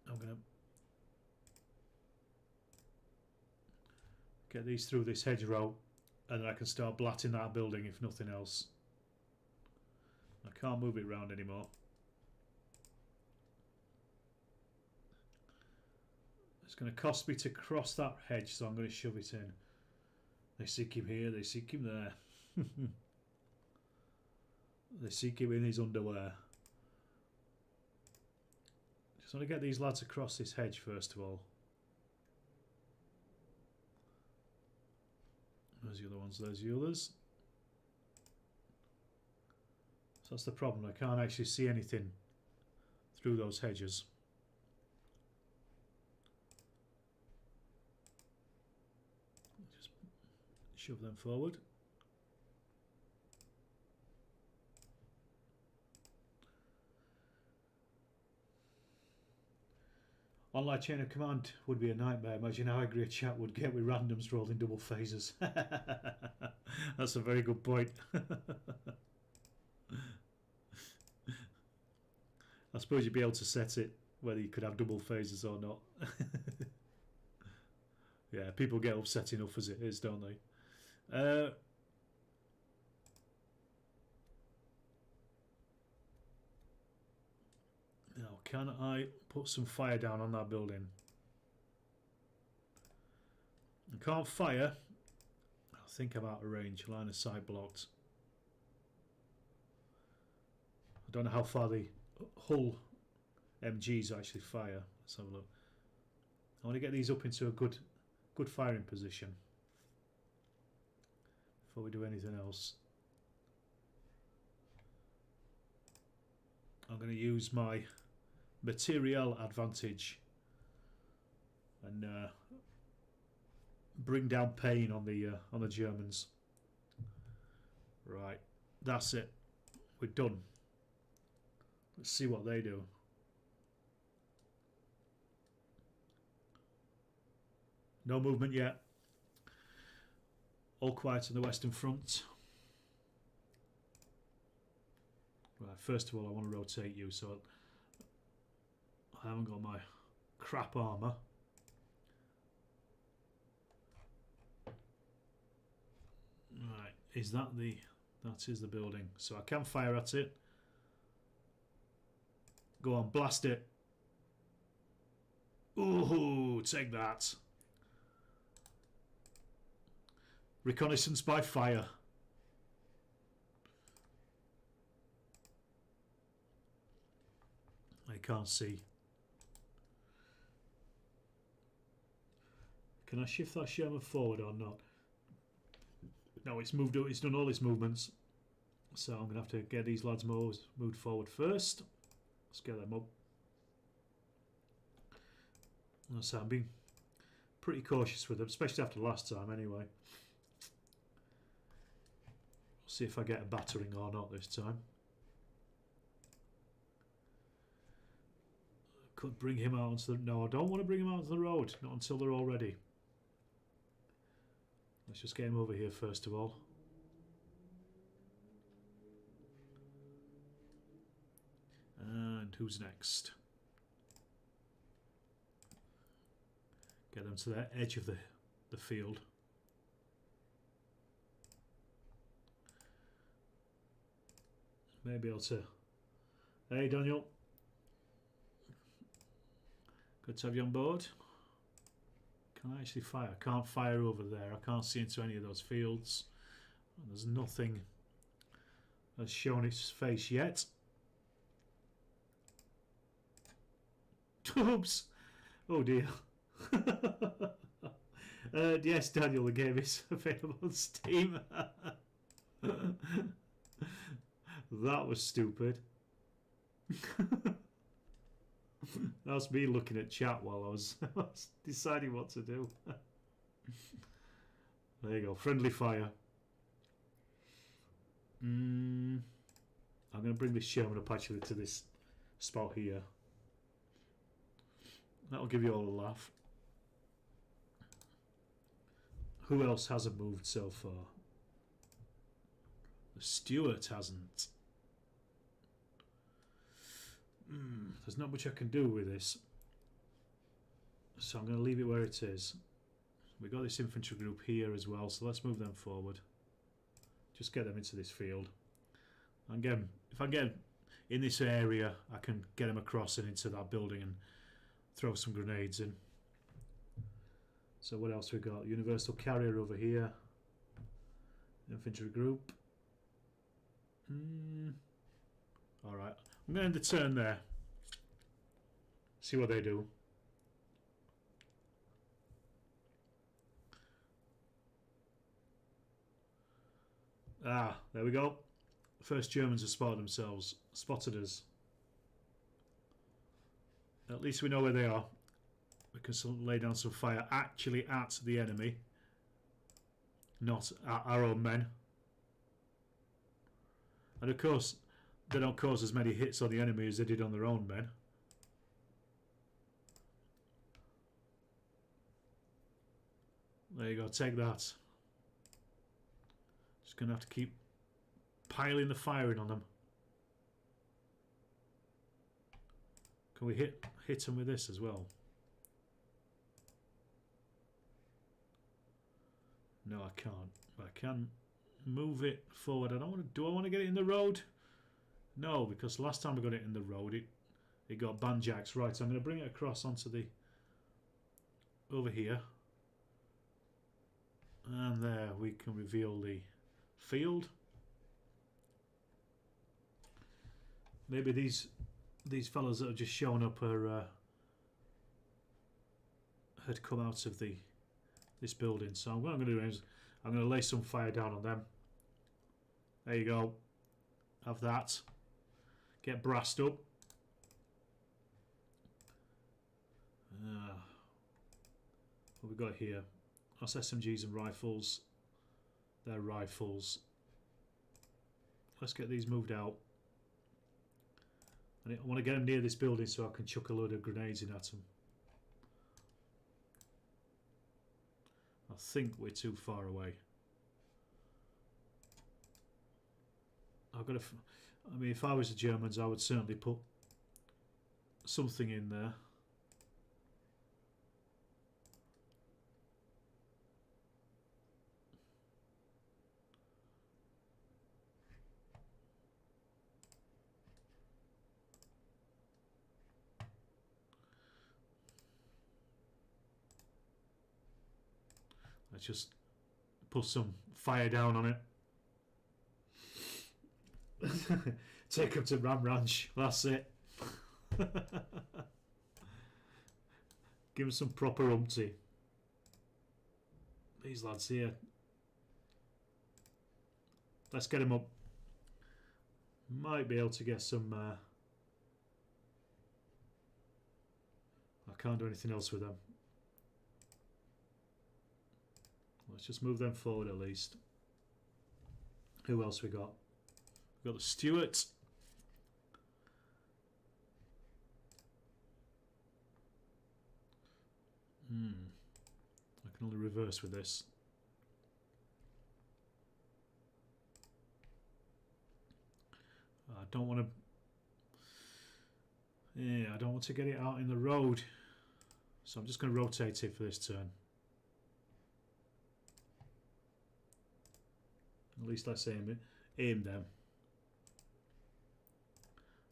I'm going to get these through this hedgerow, and then I can start blatting that building, if nothing else. I can't move it round anymore. It's going to cost me to cross that hedge, so I'm going to shove it in. They seek him here, they seek him there. They seek him in his underwear. Just want to get these lads across this hedge first of all. There's the other ones, there's the others. So that's the problem, I can't actually see anything through those hedges. Just shove them forward. Online chain of command would be a nightmare. Imagine how angry a chat would get with randoms rolling double phases. That's a very good point. I suppose you'd be able to set it whether you could have double phases or not. Yeah, people get upset enough as it is, don't they? Now, can I put some fire down on that building? I can't fire. I think I'm out of range. Line of sight blocked. I don't know how far the Hull MGs actually fire. Let's have a look. I want to get these up into a good firing position before we do anything else. I'm going to use my material advantage and bring down pain on the Germans. Right, that's it. We're done. Let's see what they do. No movement yet. All quiet on the Western Front. Right, first of all I want to rotate you, so I haven't got my crap armour. Right, is that the... that is the building. So I can fire at it. Go on, blast it. Ooh, take that. Reconnaissance by fire. I can't see. Can I shift that Sherman forward or not? No, it's moved. It's done all its movements. So I'm going to have to get these lads moved forward first. Let's get them up. So I'm being pretty cautious with them, especially after last time anyway. See if I get a battering or not this time. Could bring him out onto the... no, I don't want to bring him out onto the road. Not until they're all ready. Let's just get him over here first of all. And who's next? Get them to the edge of the field. Maybe able to... hey Daniel. Good to have you on board. Can I actually fire? I can't fire over there. I can't see into any of those fields. There's nothing that's shown its face yet. Oops! Oh dear. Yes, Daniel, the game is available on Steam. That was stupid. That's me looking at chat while I was deciding what to do. There you go, friendly fire. I'm going to bring this Sherman up actually to this spot here. That'll give you all a laugh. Who else hasn't moved so far? The Stewart hasn't. There's not much I can do with this, so I'm going to leave it where it is. We've got this infantry group here as well, so let's move them forward. Just get them into this field. And again, if I get in this area, I can get them across and into that building and throw some grenades in. So what else we got? Universal carrier over here. Infantry group. Alright, I'm going to end the turn there. See what they do. Ah, there we go. First Germans have spotted us. At least we know where they are. We can lay down some fire actually at the enemy, not at our own men. And of course, they don't cause as many hits on the enemy as they did on their own men. There you go, take that. Just going to have to keep piling the firing on them. Can we hit them with this as well? No, I can't. But I can move it forward. I don't want to. Do I want to get it in the road? No, because last time I got it in the road, it got banjacks. Right, so I'm going to bring it across onto the over here, and there we can reveal the field. Maybe these fellas that have just shown up are had come out of this building. So what I'm going to do is I'm going to lay some fire down on them. There you go. Have that. Get brassed up. What we got here? That's SMGs and rifles. They're rifles. Let's get these moved out. I want to get them near this building so I can chuck a load of grenades in at them. I think we're too far away. I've got to. I mean, if I was the Germans, I would certainly put something in there. Let's just put some fire down on it. Take them to Ram Ranch. That's it. Give them some proper umpty. These lads here. Let's get them up. Might be able to get some. I can't do anything else with them. Let's just move them forward at least. Who else we got? We've got the Stuart. I can only reverse with this. I don't want to. Yeah, I don't want to get it out in the road. So I'm just going to rotate it for this turn. At least let's aim them.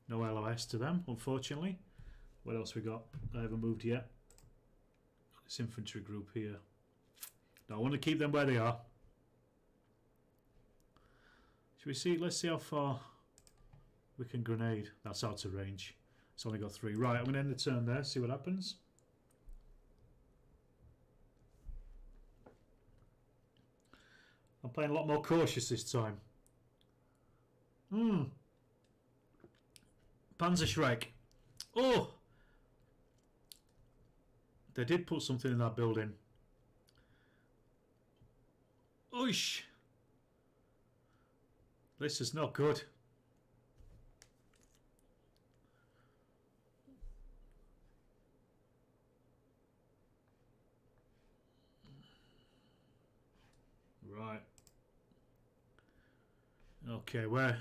No LOS to them, unfortunately. What else we got? I haven't moved yet. This infantry group here. Now I want to keep them where they are. Should we see? Let's see how far we can grenade. That's out of range. It's only got 3. Right, I'm going to end the turn there, see what happens. I'm playing a lot more cautious this time. Panzerschreck. Oh! They did put something in that building. Oish! This is not good. Right. Okay, where?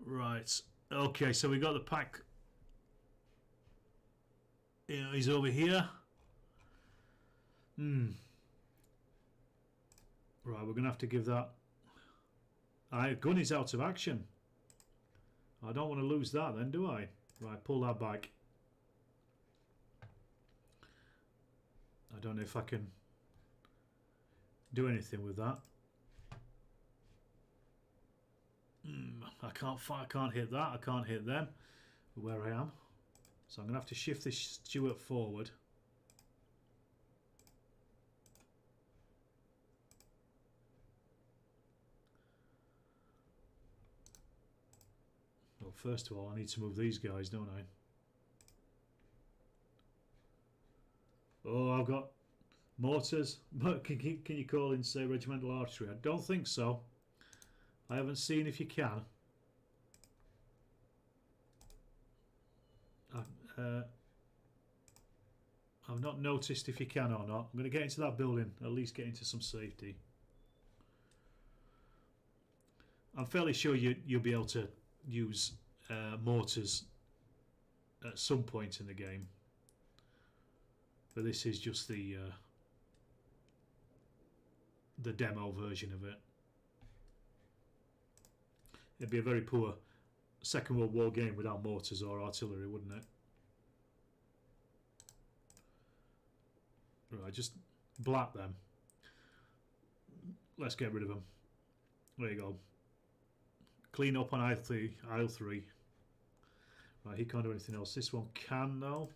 Right. Okay, so we got the pack. Yeah, he's over here. Right, we're gonna have to give that. Gun is out of action. I don't want to lose that then, do I? Right, pull that back. I don't know if I can do anything with that. I can't hit that. I can't hit them where I am. So I'm going to have to shift this Stuart forward. Well, first of all, I need to move these guys, don't I? Oh, I've got mortars. But can you call in, say, regimental archery? I don't think so. I haven't seen if you can. I've not noticed if you can or not. I'm going to get into that building, at least get into some safety. I'm fairly sure you'll be able to use mortars at some point in the game. But this is just the demo version of it. It'd be a very poor Second World War game without mortars or artillery, wouldn't it? Right, just blap them. Let's get rid of them. There you go. Clean up on aisle 3. Right, he can't do anything else. This one can, though.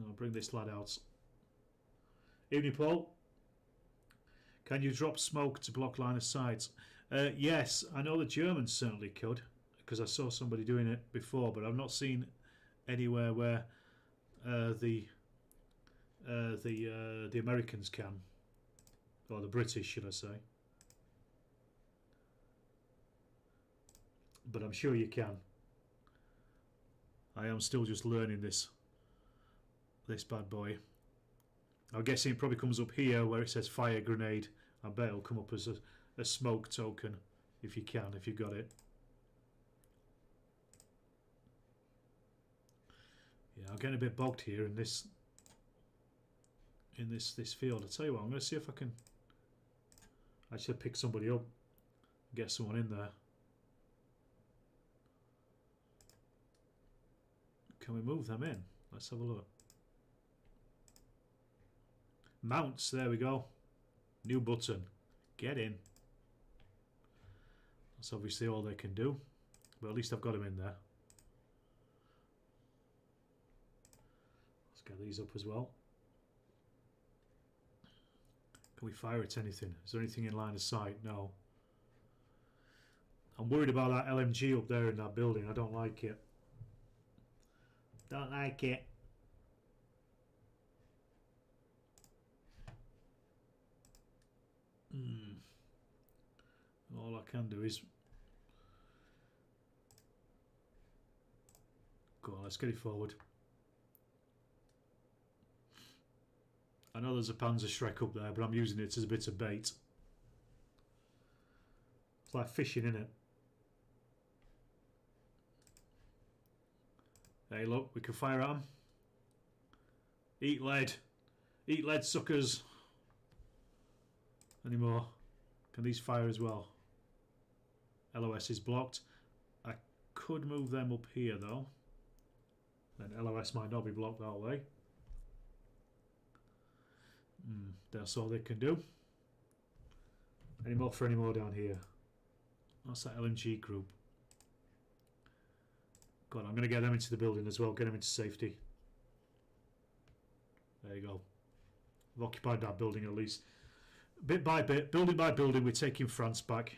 I'll bring this lad out. Evening, Paul. Can you drop smoke to block line of sight? Yes, I know the Germans certainly could, because I saw somebody doing it before, but I've not seen anywhere where the Americans can, or the British, should I say? But I'm sure you can. I am still just learning this bad boy. I'm guessing it probably comes up here where it says fire grenade. I bet it'll come up as a smoke token if you can, if you got it. Yeah, I'm getting a bit bogged here in this field. I'll tell you what, I'm going to see if I can actually pick somebody up, get someone in there. Can we move them in? Let's have a look. Mounts, there we go. New button. Get in. That's obviously all they can do. But at least I've got them in there. Let's get these up as well. Can we fire at anything? Is there anything in line of sight? No. I'm worried about that LMG up there in that building. I don't like it. Don't like it. All I can do is go on, let's get it forward. I know there's a Panzerschreck up there, but I'm using it as a bit of bait. It's like fishing, isn't it? Hey, look, we can fire at them. Eat lead. Eat lead, suckers. Any more? Can these fire as well? LOS is blocked. I could move them up here, though. then LOS might not be blocked that way. That's all they can do. Any more down here? That's that LMG group. God, I'm going to get them into the building as well. Get them into safety. There you go. I've occupied that building at least. Bit by bit, building by building, we're taking France back.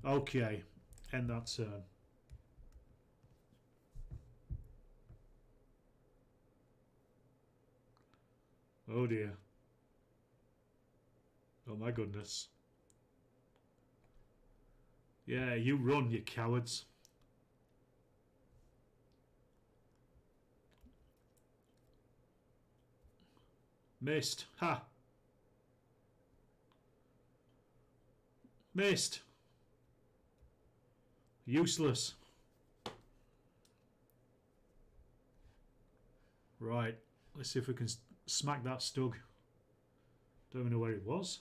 Okay, end that turn. Oh dear. Oh my goodness. Yeah, you run, you cowards. Missed. Ha! Missed. Useless. Right. Let's see if we can smack that stug. Don't even know where it was.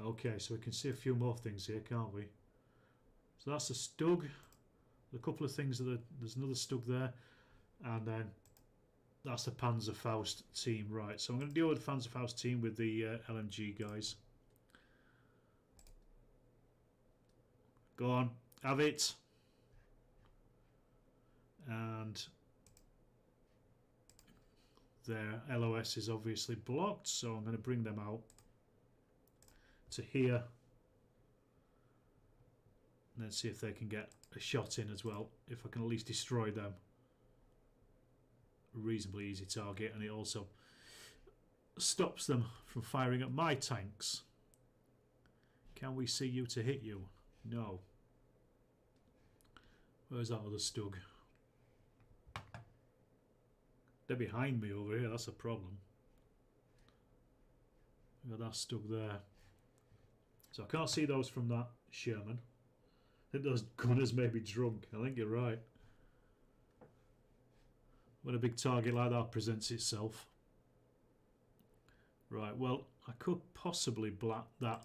Okay, so we can see a few more things here, can't we? So that's a stug. A couple of things. There's another stug there. And then that's the Panzerfaust team. Right, so I'm going to deal with the Panzerfaust team with the LMG guys. Go on, have it. And their LOS is obviously blocked, so I'm going to bring them out to here. And then see if they can get a shot in as well. If I can at least destroy them. Reasonably easy target, and it also stops them from firing at my tanks. Can we see you to hit you? No. Where's that other stug? They're behind me over here, that's a problem. We've got that stug there. So I can't see those from that Sherman. I think those gunners may be drunk. I think you're right. When a big target like that presents itself. Right, well, I could possibly black that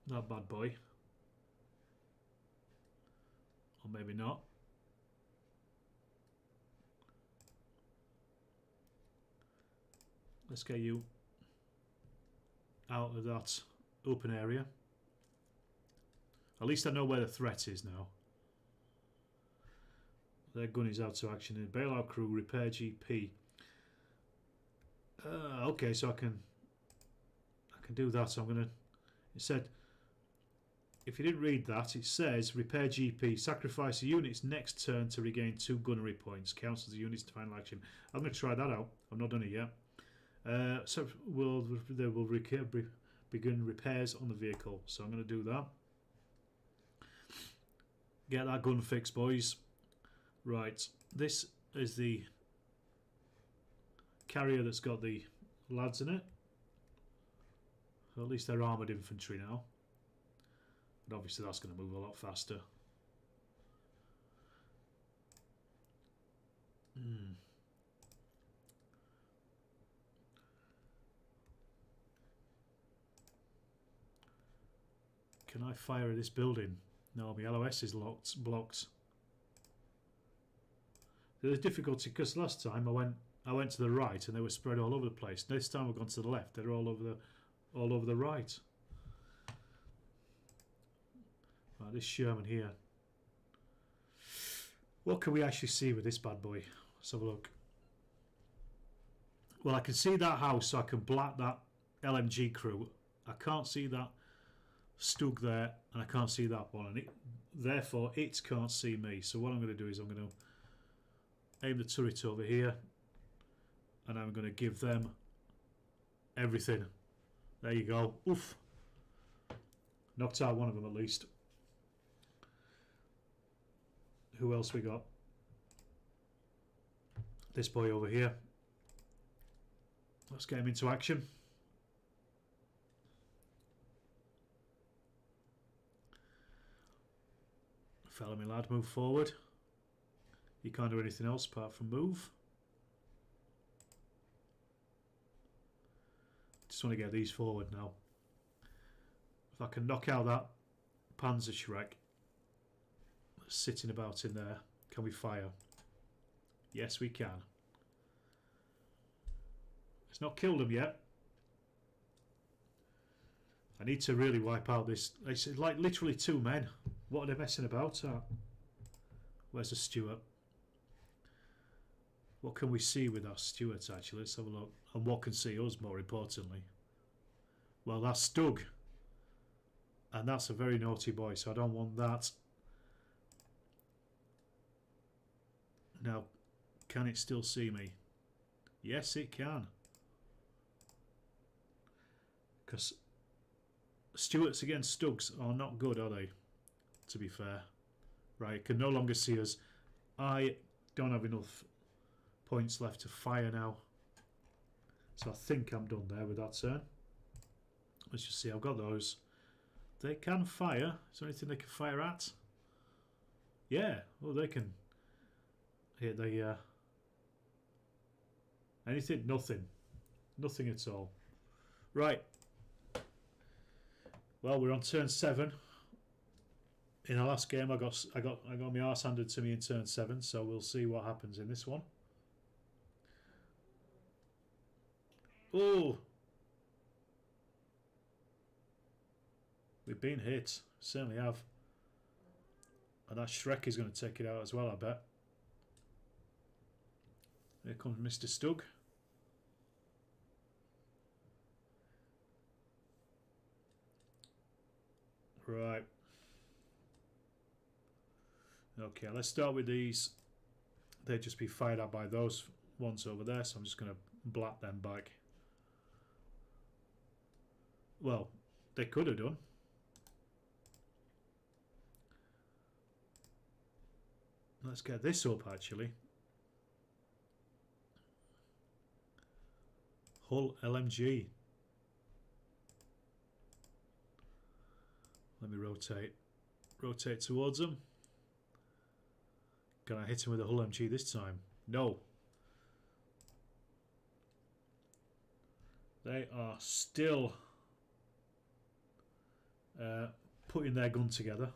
bad boy. Or maybe not. Let's get you out of that open area. At least I know where the threat is now. Their gun is out to action. In bailout crew, repair GP. Okay, so I can do that. So I'm gonna. It said, if you didn't read that, it says repair GP. Sacrifice a unit's next turn to regain 2 gunnery points. Counts as a unit's final action. I'm gonna try that out. I've not done it yet. So they will begin repairs on the vehicle. So I'm gonna do that. Get that gun fixed, boys. Right, this is the carrier that's got the lads in it. So at least they're armoured infantry now. But obviously that's going to move a lot faster. Can I fire at this building? No, my LOS is blocked. There's difficulty because last time I went to the right and they were spread all over the place. This time I've gone to the left. They're all over the right. Right, this Sherman here. What can we actually see with this bad boy? Let's have a look. Well, I can see that house, so I can black that LMG crew. I can't see that stug there, and I can't see that one, and therefore it can't see me. So what I'm going to do is I'm going to aim the turret over here, and I'm going to give them everything. There you go. Oof. Knocked out one of them at least. Who else we got? This boy over here. Let's get him into action. Follow me, lad. Move forward. You can't do anything else apart from move. Just want to get these forward now. If I can knock out that Panzer Shrek, sitting about in there. Can we fire? Yes, we can. It's not killed them yet. I need to really wipe out this. It's like literally 2 men. What are they messing about at? Where's the Stuart? What can we see with our Stuarts actually? Let's have a look. And what can see us more importantly? Well, that's Stug. And that's a very naughty boy, so I don't want that. Now, can it still see me? Yes, it can. Because Stuarts against Stugs are not good, are they? To be fair. Right, it can no longer see us. I don't have enough points left to fire now. So I think I'm done there with that turn. Let's just see, I've got those. They can fire. Is there anything they can fire at? Yeah, well they can hit the... anything? Nothing. Nothing at all. Right. Well, we're on turn 7. In our last game, I got my arse handed to me in turn 7, so we'll see what happens in this one. Oh, we've been hit. Certainly have. And that Shrek is going to take it out as well, I bet. Here comes Mr. Stug. Right. Okay, let's start with these. They'd just be fired at by those ones over there, so I'm just going to blat them back. Well, they could have done. Let's get this up, actually. Hull LMG. Let me rotate. Rotate towards them. Can I hit him with a Hull MG this time? No. They are still putting their gun together.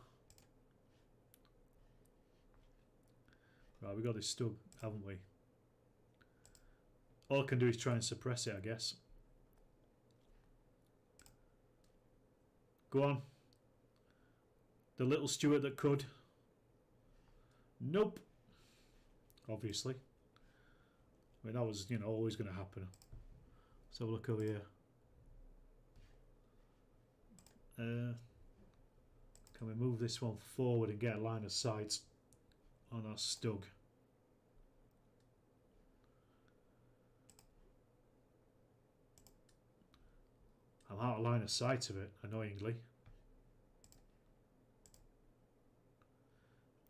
Right, we got this Stug, haven't we? All I can do is try and suppress it, I guess. Go on. The little Stuart that could. Nope. Obviously. I mean, that was, you know, always going to happen. Let's have a look over here. Can we move this one forward and get a line of sight on our Stug? I'm out of line of sight of it, annoyingly.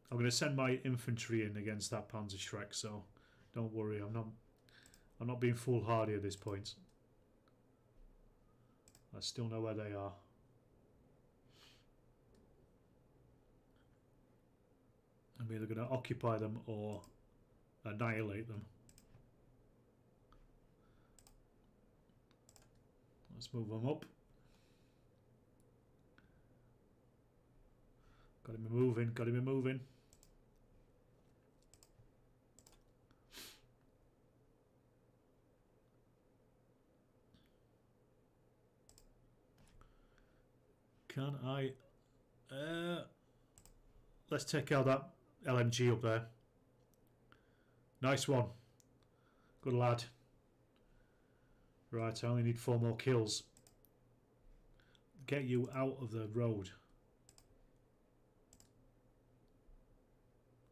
I'm going to send my infantry in against that Panzer Shrek, so don't worry, I'm not being foolhardy at this point. I still know where they are. I'm either going to occupy them or annihilate them. Let's move them up. Got him moving, got him moving. Can I... let's take out that LMG up there. Nice one. Good lad. Right, I only need 4 more kills. Get you out of the road.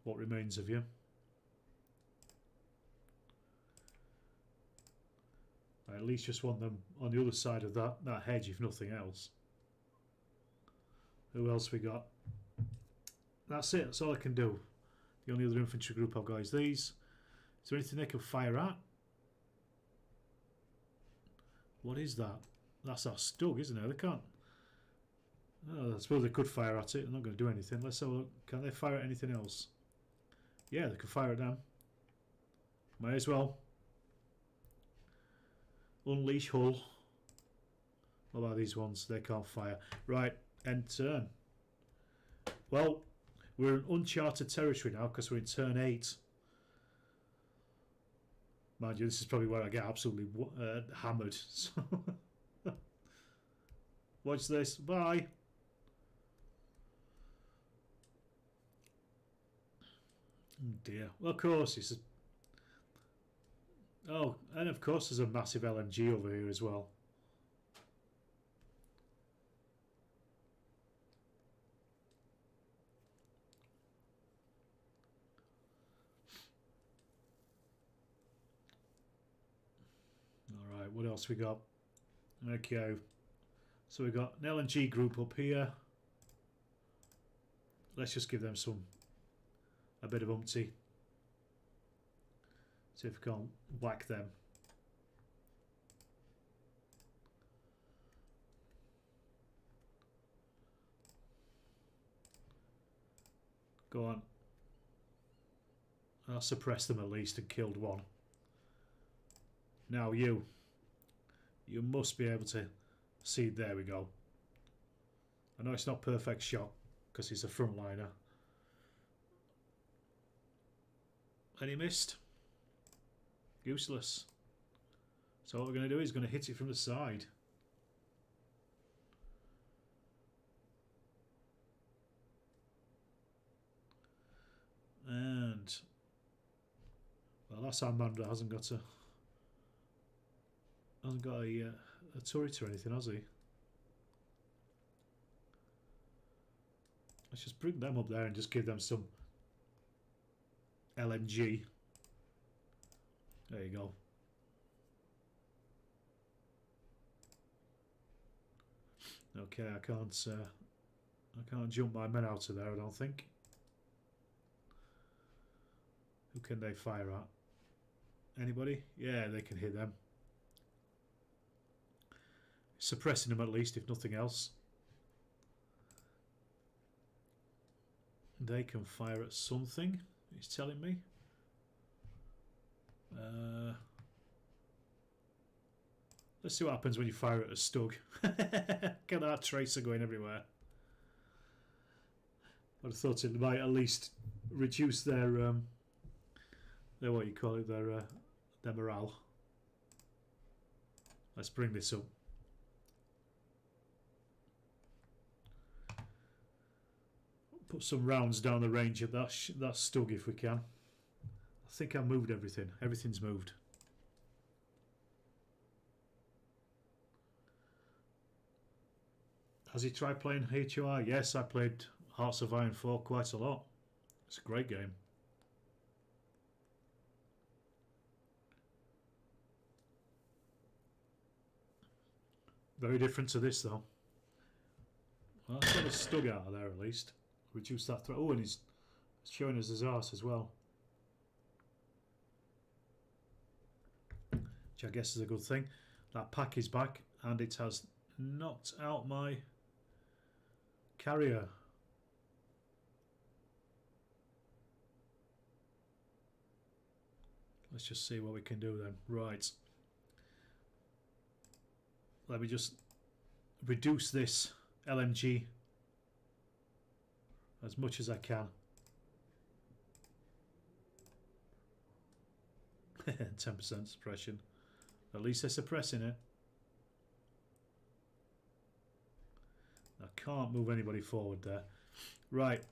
What remains of you? I at least just want them on the other side of that hedge, if nothing else. Who else we got? That's it. That's all I can do. The only other infantry group I've got is these. Is there anything they can fire at? What is that? That's our Stug, isn't it? They can't. Oh, I suppose they could fire at it. They're not going to do anything. Let's have a look. Can they fire at anything else? Yeah, they could fire at them. Might as well. Unleash Hull. What about these ones? They can't fire. Right, end turn. Well, We're in uncharted territory now because we're in turn 8. Mind you, this is probably where I get absolutely hammered. So watch this. Bye. Oh dear. Well, of course, it's oh, and of course there's a massive LMG over here as well. Alright, what else we got? Okay. So we got an LMG group up here. Let's just give them a bit of umpty. See if we can't whack them. Go on. I'll suppress them at least and killed one. Now you must be able to see. There we go. I know it's not perfect shot because he's a frontliner. And he missed. Useless. So what we're going to do is going to hit it from the side. And well, that salamander hasn't got a turret or anything, has he? Let's just bring them up there and just give them some LMG. There you go. Okay, I can't jump my men out of there, I don't think. Who can they fire at? Anybody? Yeah, they can hit them. Suppressing them at least, if nothing else. They can fire at something, he's telling me. Let's see what happens when you fire at a stug. Get that tracer going everywhere. I'd have thought it might at least reduce their what you call it, their morale. Let's bring this up. Put some rounds down the range of that stug if we can. I think I moved everything. Everything's moved. Has he tried playing HOI? Yes, I played Hearts of Iron 4 quite a lot. It's a great game. Very different to this though. Well, let's get a stug out of there at least. Reduce that threat. Oh, and he's showing us his arse as well. Which I guess is a good thing. That pack is back and it has knocked out my carrier. Let's just see what we can do then. Right. Let me just reduce this LMG as much as I can. 10% suppression. At least they're suppressing it. I can't move anybody forward there. Right.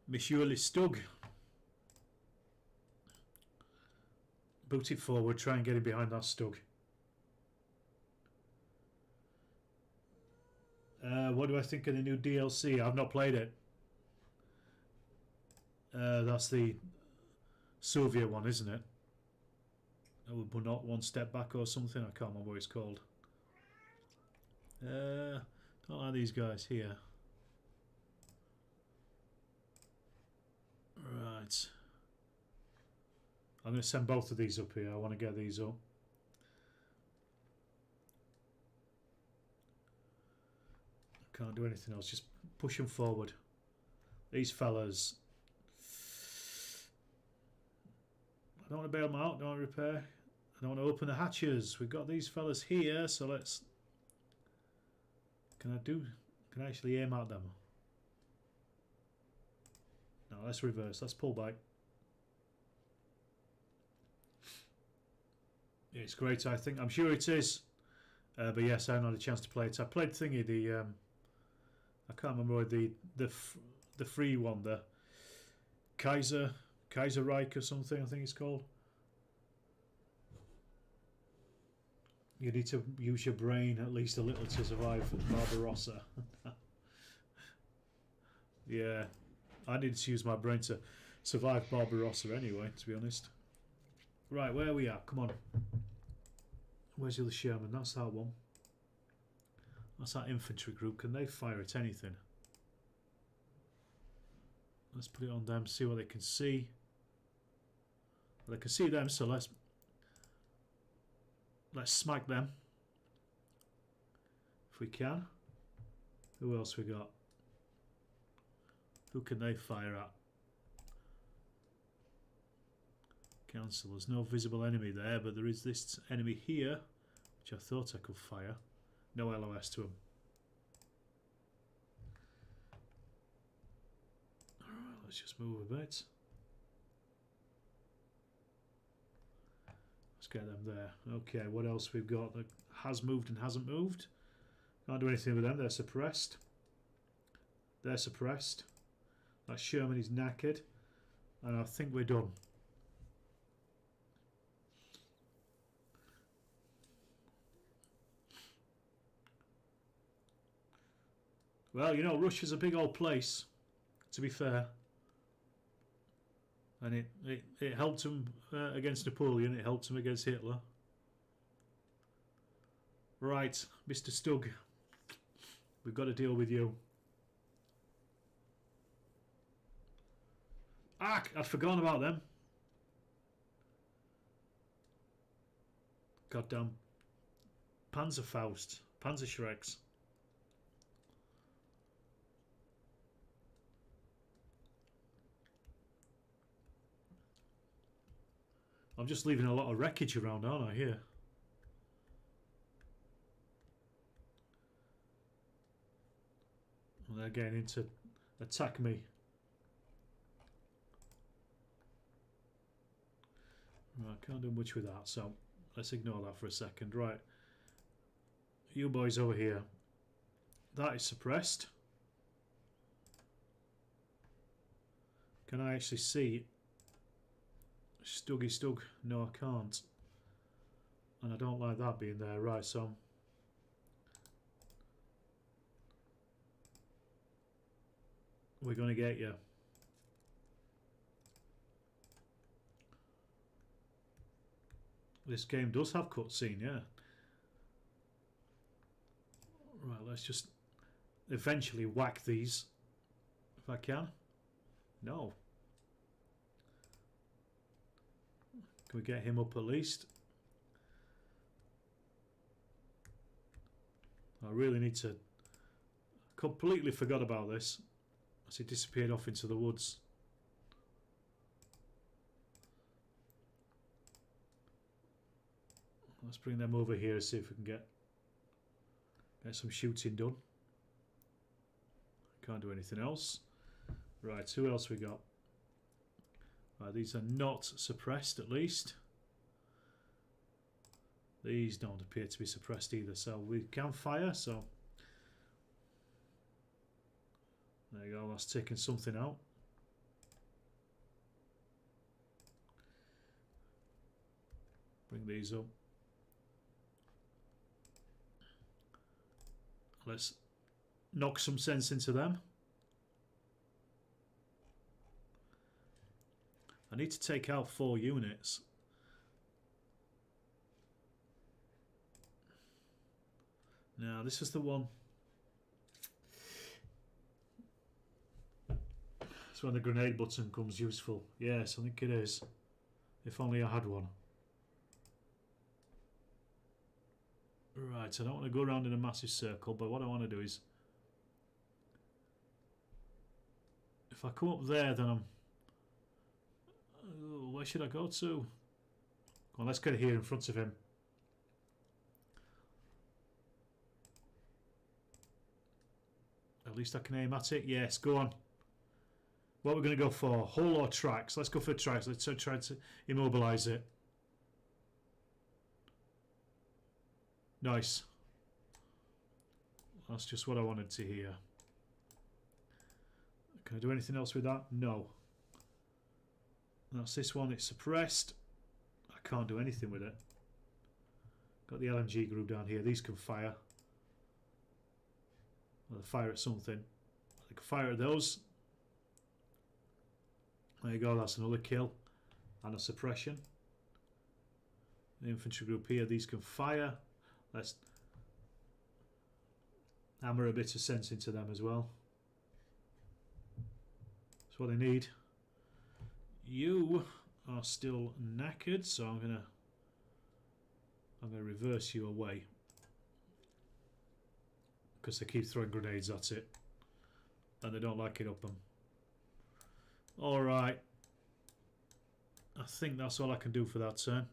Monsieur Le Stug. Boot it forward. Try and get him behind that stug. What do I think of the new DLC? I've not played it. That's the Soviet one, isn't it? But not One Step Back or something. I can't remember what it's called. Don't like these guys here. Right. I'm going to send both of these up here. I want to get these up. Can't do anything else. Just push them forward. These fellas. I don't want to bail them out. Don't want to repair. I don't want to open the hatches. We've got these fellas here, so let's. Can I actually aim at them? No, let's reverse. Let's pull back. It's great, I think. I'm sure it is. But yes, I haven't had a chance to play it. I played thingy, the I can't remember what the free one, the Kaiser Reich or something, I think it's called. You need to use your brain at least a little to survive Barbarossa. Yeah, I needed to use my brain to survive Barbarossa anyway, to be honest. Right, where are we at? Come on. Where's the other Sherman? That's that one. That's that infantry group. Can they fire at anything? Let's put it on them, see what they can see. Well, they can see them, so let's smack them. If we can. Who else we got? Who can they fire at? Cancel. There's no visible enemy there, but there is this enemy here, which I thought I could fire. No LOS to him. Alright, let's just move a bit. Let's get them there. Okay, what else we've got that has moved and hasn't moved? Can't do anything with them, they're suppressed. They're suppressed. That Sherman is knackered. And I think we're done. Well, you know, Russia's a big old place, to be fair. And it helped him against Napoleon, it helped him against Hitler. Right, Mr. Stug, we've got to deal with you. Ah, I'd forgotten about them. Goddamn Panzerfaust, Panzerschrecks. I'm just leaving a lot of wreckage around, aren't I, here? And they're getting in to attack me. Right, can't do much with that, so let's ignore that for a second. Right. You boys over here. That is suppressed. Can I actually see Stuggy Stug? No, I can't. And I don't like that being there. Right, so we're going to get you. This game does have cutscene, yeah. Right, let's just eventually whack these if I can. No. Can we get him up at least? I really need to... Completely forgot about this as he disappeared off into the woods. Let's bring them over here and see if we can get some shooting done. Can't do anything else. Right, who else we got? Right, these are not suppressed at least. These don't appear to be suppressed either, so we can fire, so there you go, that's taking something out. Bring these up. Let's knock some sense into them. I need to take out 4 units. Now, this is the one. It's when the grenade button comes useful. Yes, I think it is. If only I had one. Right, I don't want to go around in a massive circle, but what I want to do is... If I come up there, then I'm... Oh, where should I go to? Come on, let's get here in front of him. At least I can aim at it. Yes, go on. What we're going to go for, hull or tracks? Let's go for tracks. Let's try to immobilise it. Nice. That's just what I wanted to hear. Can I do anything else with that? No. That's this one. It's suppressed. I can't do anything with it. Got the LMG group down here. These can fire. Well, they fire at something. They can fire at those. There you go. That's another kill. And a suppression. The infantry group here. These can fire. Let's hammer a bit of sense into them as well. That's what they need. You are still knackered, so I'm gonna reverse you away because they keep throwing grenades at it and they don't like it up them. All right, I think that's all I can do for that turn.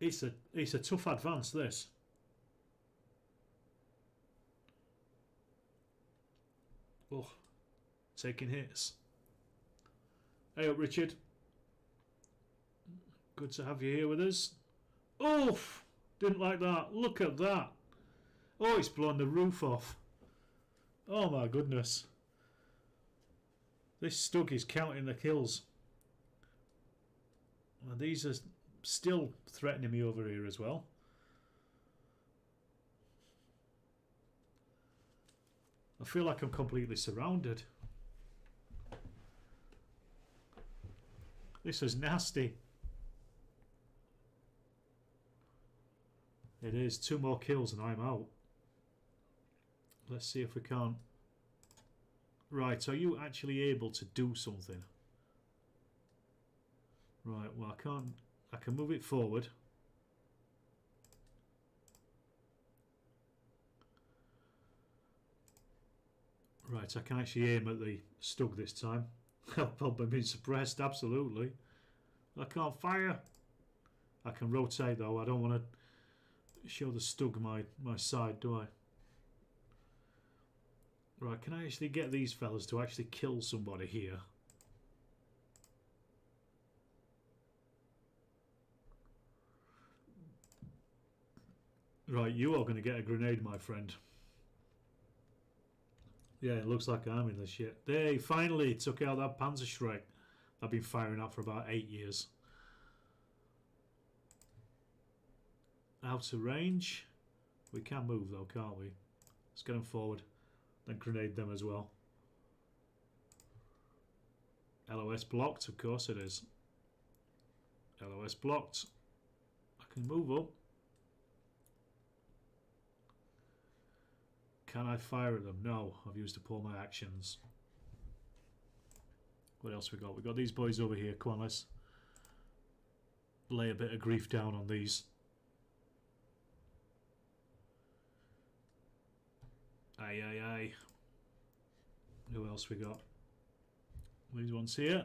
It's a tough advance, this. Oh, taking hits. Hey up, Richard. Good to have you here with us. Oh, didn't like that. Look at that. Oh, it's blown the roof off. Oh my goodness. This Stug is counting the kills. And these are still threatening me over here as well. I feel like I'm completely surrounded. This is nasty. It is. 2 more kills and I'm out. Let's see if we can't. Right, are you actually able to do something? Right, well I can't. I can move it forward. Right, I can actually aim at the Stug this time. I've probably been suppressed, absolutely. I can't fire. I can rotate though. I don't want to show the Stug my side, do I? Right, can I actually get these fellas to actually kill somebody here? Right, you are going to get a grenade, my friend. Yeah, it looks like I'm in the shit. They finally took out that Panzerschreck I've been firing at for about 8 years. Out of range. We can move though, can't we? Let's get them forward. Then grenade them as well. LOS blocked, of course it is. LOS blocked. I can move up. Can I fire at them? No, I've used up all my actions. What else we got? We got these boys over here. Come on, let's lay a bit of grief down on these. Aye, aye, aye. Who else we got? These ones here.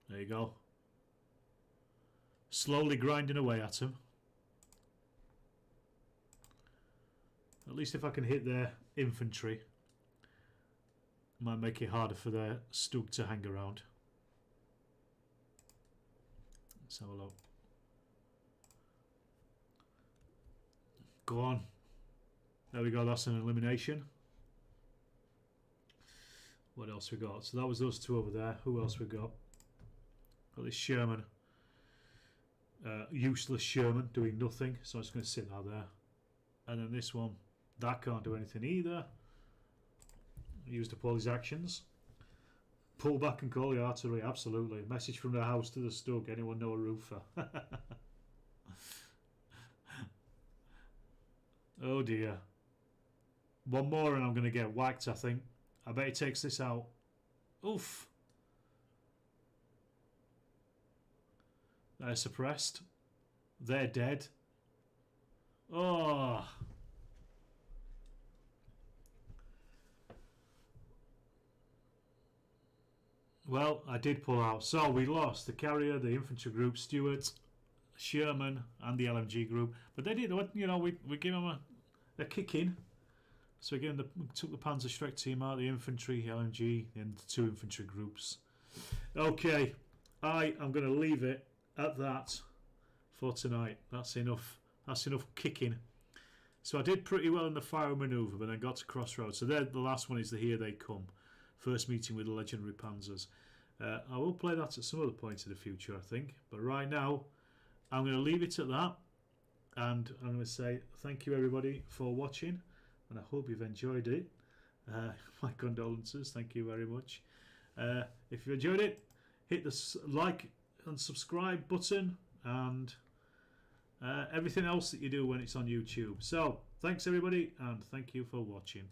There you go. Slowly grinding away at them. At least if I can hit their infantry, might make it harder for their Stug to hang around. Let's have a look. Go on. There we go, that's an elimination. What else we got? So that was those 2 over there. Who else we got? Got this Sherman. Useless Sherman doing nothing. So I'm just going to sit out there. And then this one. That can't do anything either. Used up all his actions. Pull back and call the artillery. Absolutely. Message from the house to the Stug. Anyone know a roofer? Oh dear. One more and I'm going to get whacked, I think. I bet he takes this out. Oof. They're suppressed. They're dead. Oh. Well, I did pull out. So we lost the carrier, the infantry group, Stuart, Sherman, and the LMG group. But they did, you know, we gave them they're kicking. So again, we took the Panzer Strike team out, the infantry, LMG, and the 2 infantry groups. Okay, I am going to leave it at that for tonight. That's enough. That's enough kicking. So I did pretty well in the fire manoeuvre, but then got to Crossroads. So there, the last one is the Here They Come. First meeting with the legendary Panzers. I will play that at some other point in the future, I think. But right now, I'm going to leave it at that. And I'm going to say thank you, everybody, for watching. And I hope you've enjoyed it. My condolences. Thank you very much. If you enjoyed it, hit the like and subscribe button. And everything else that you do when it's on YouTube. So, thanks everybody, and thank you for watching.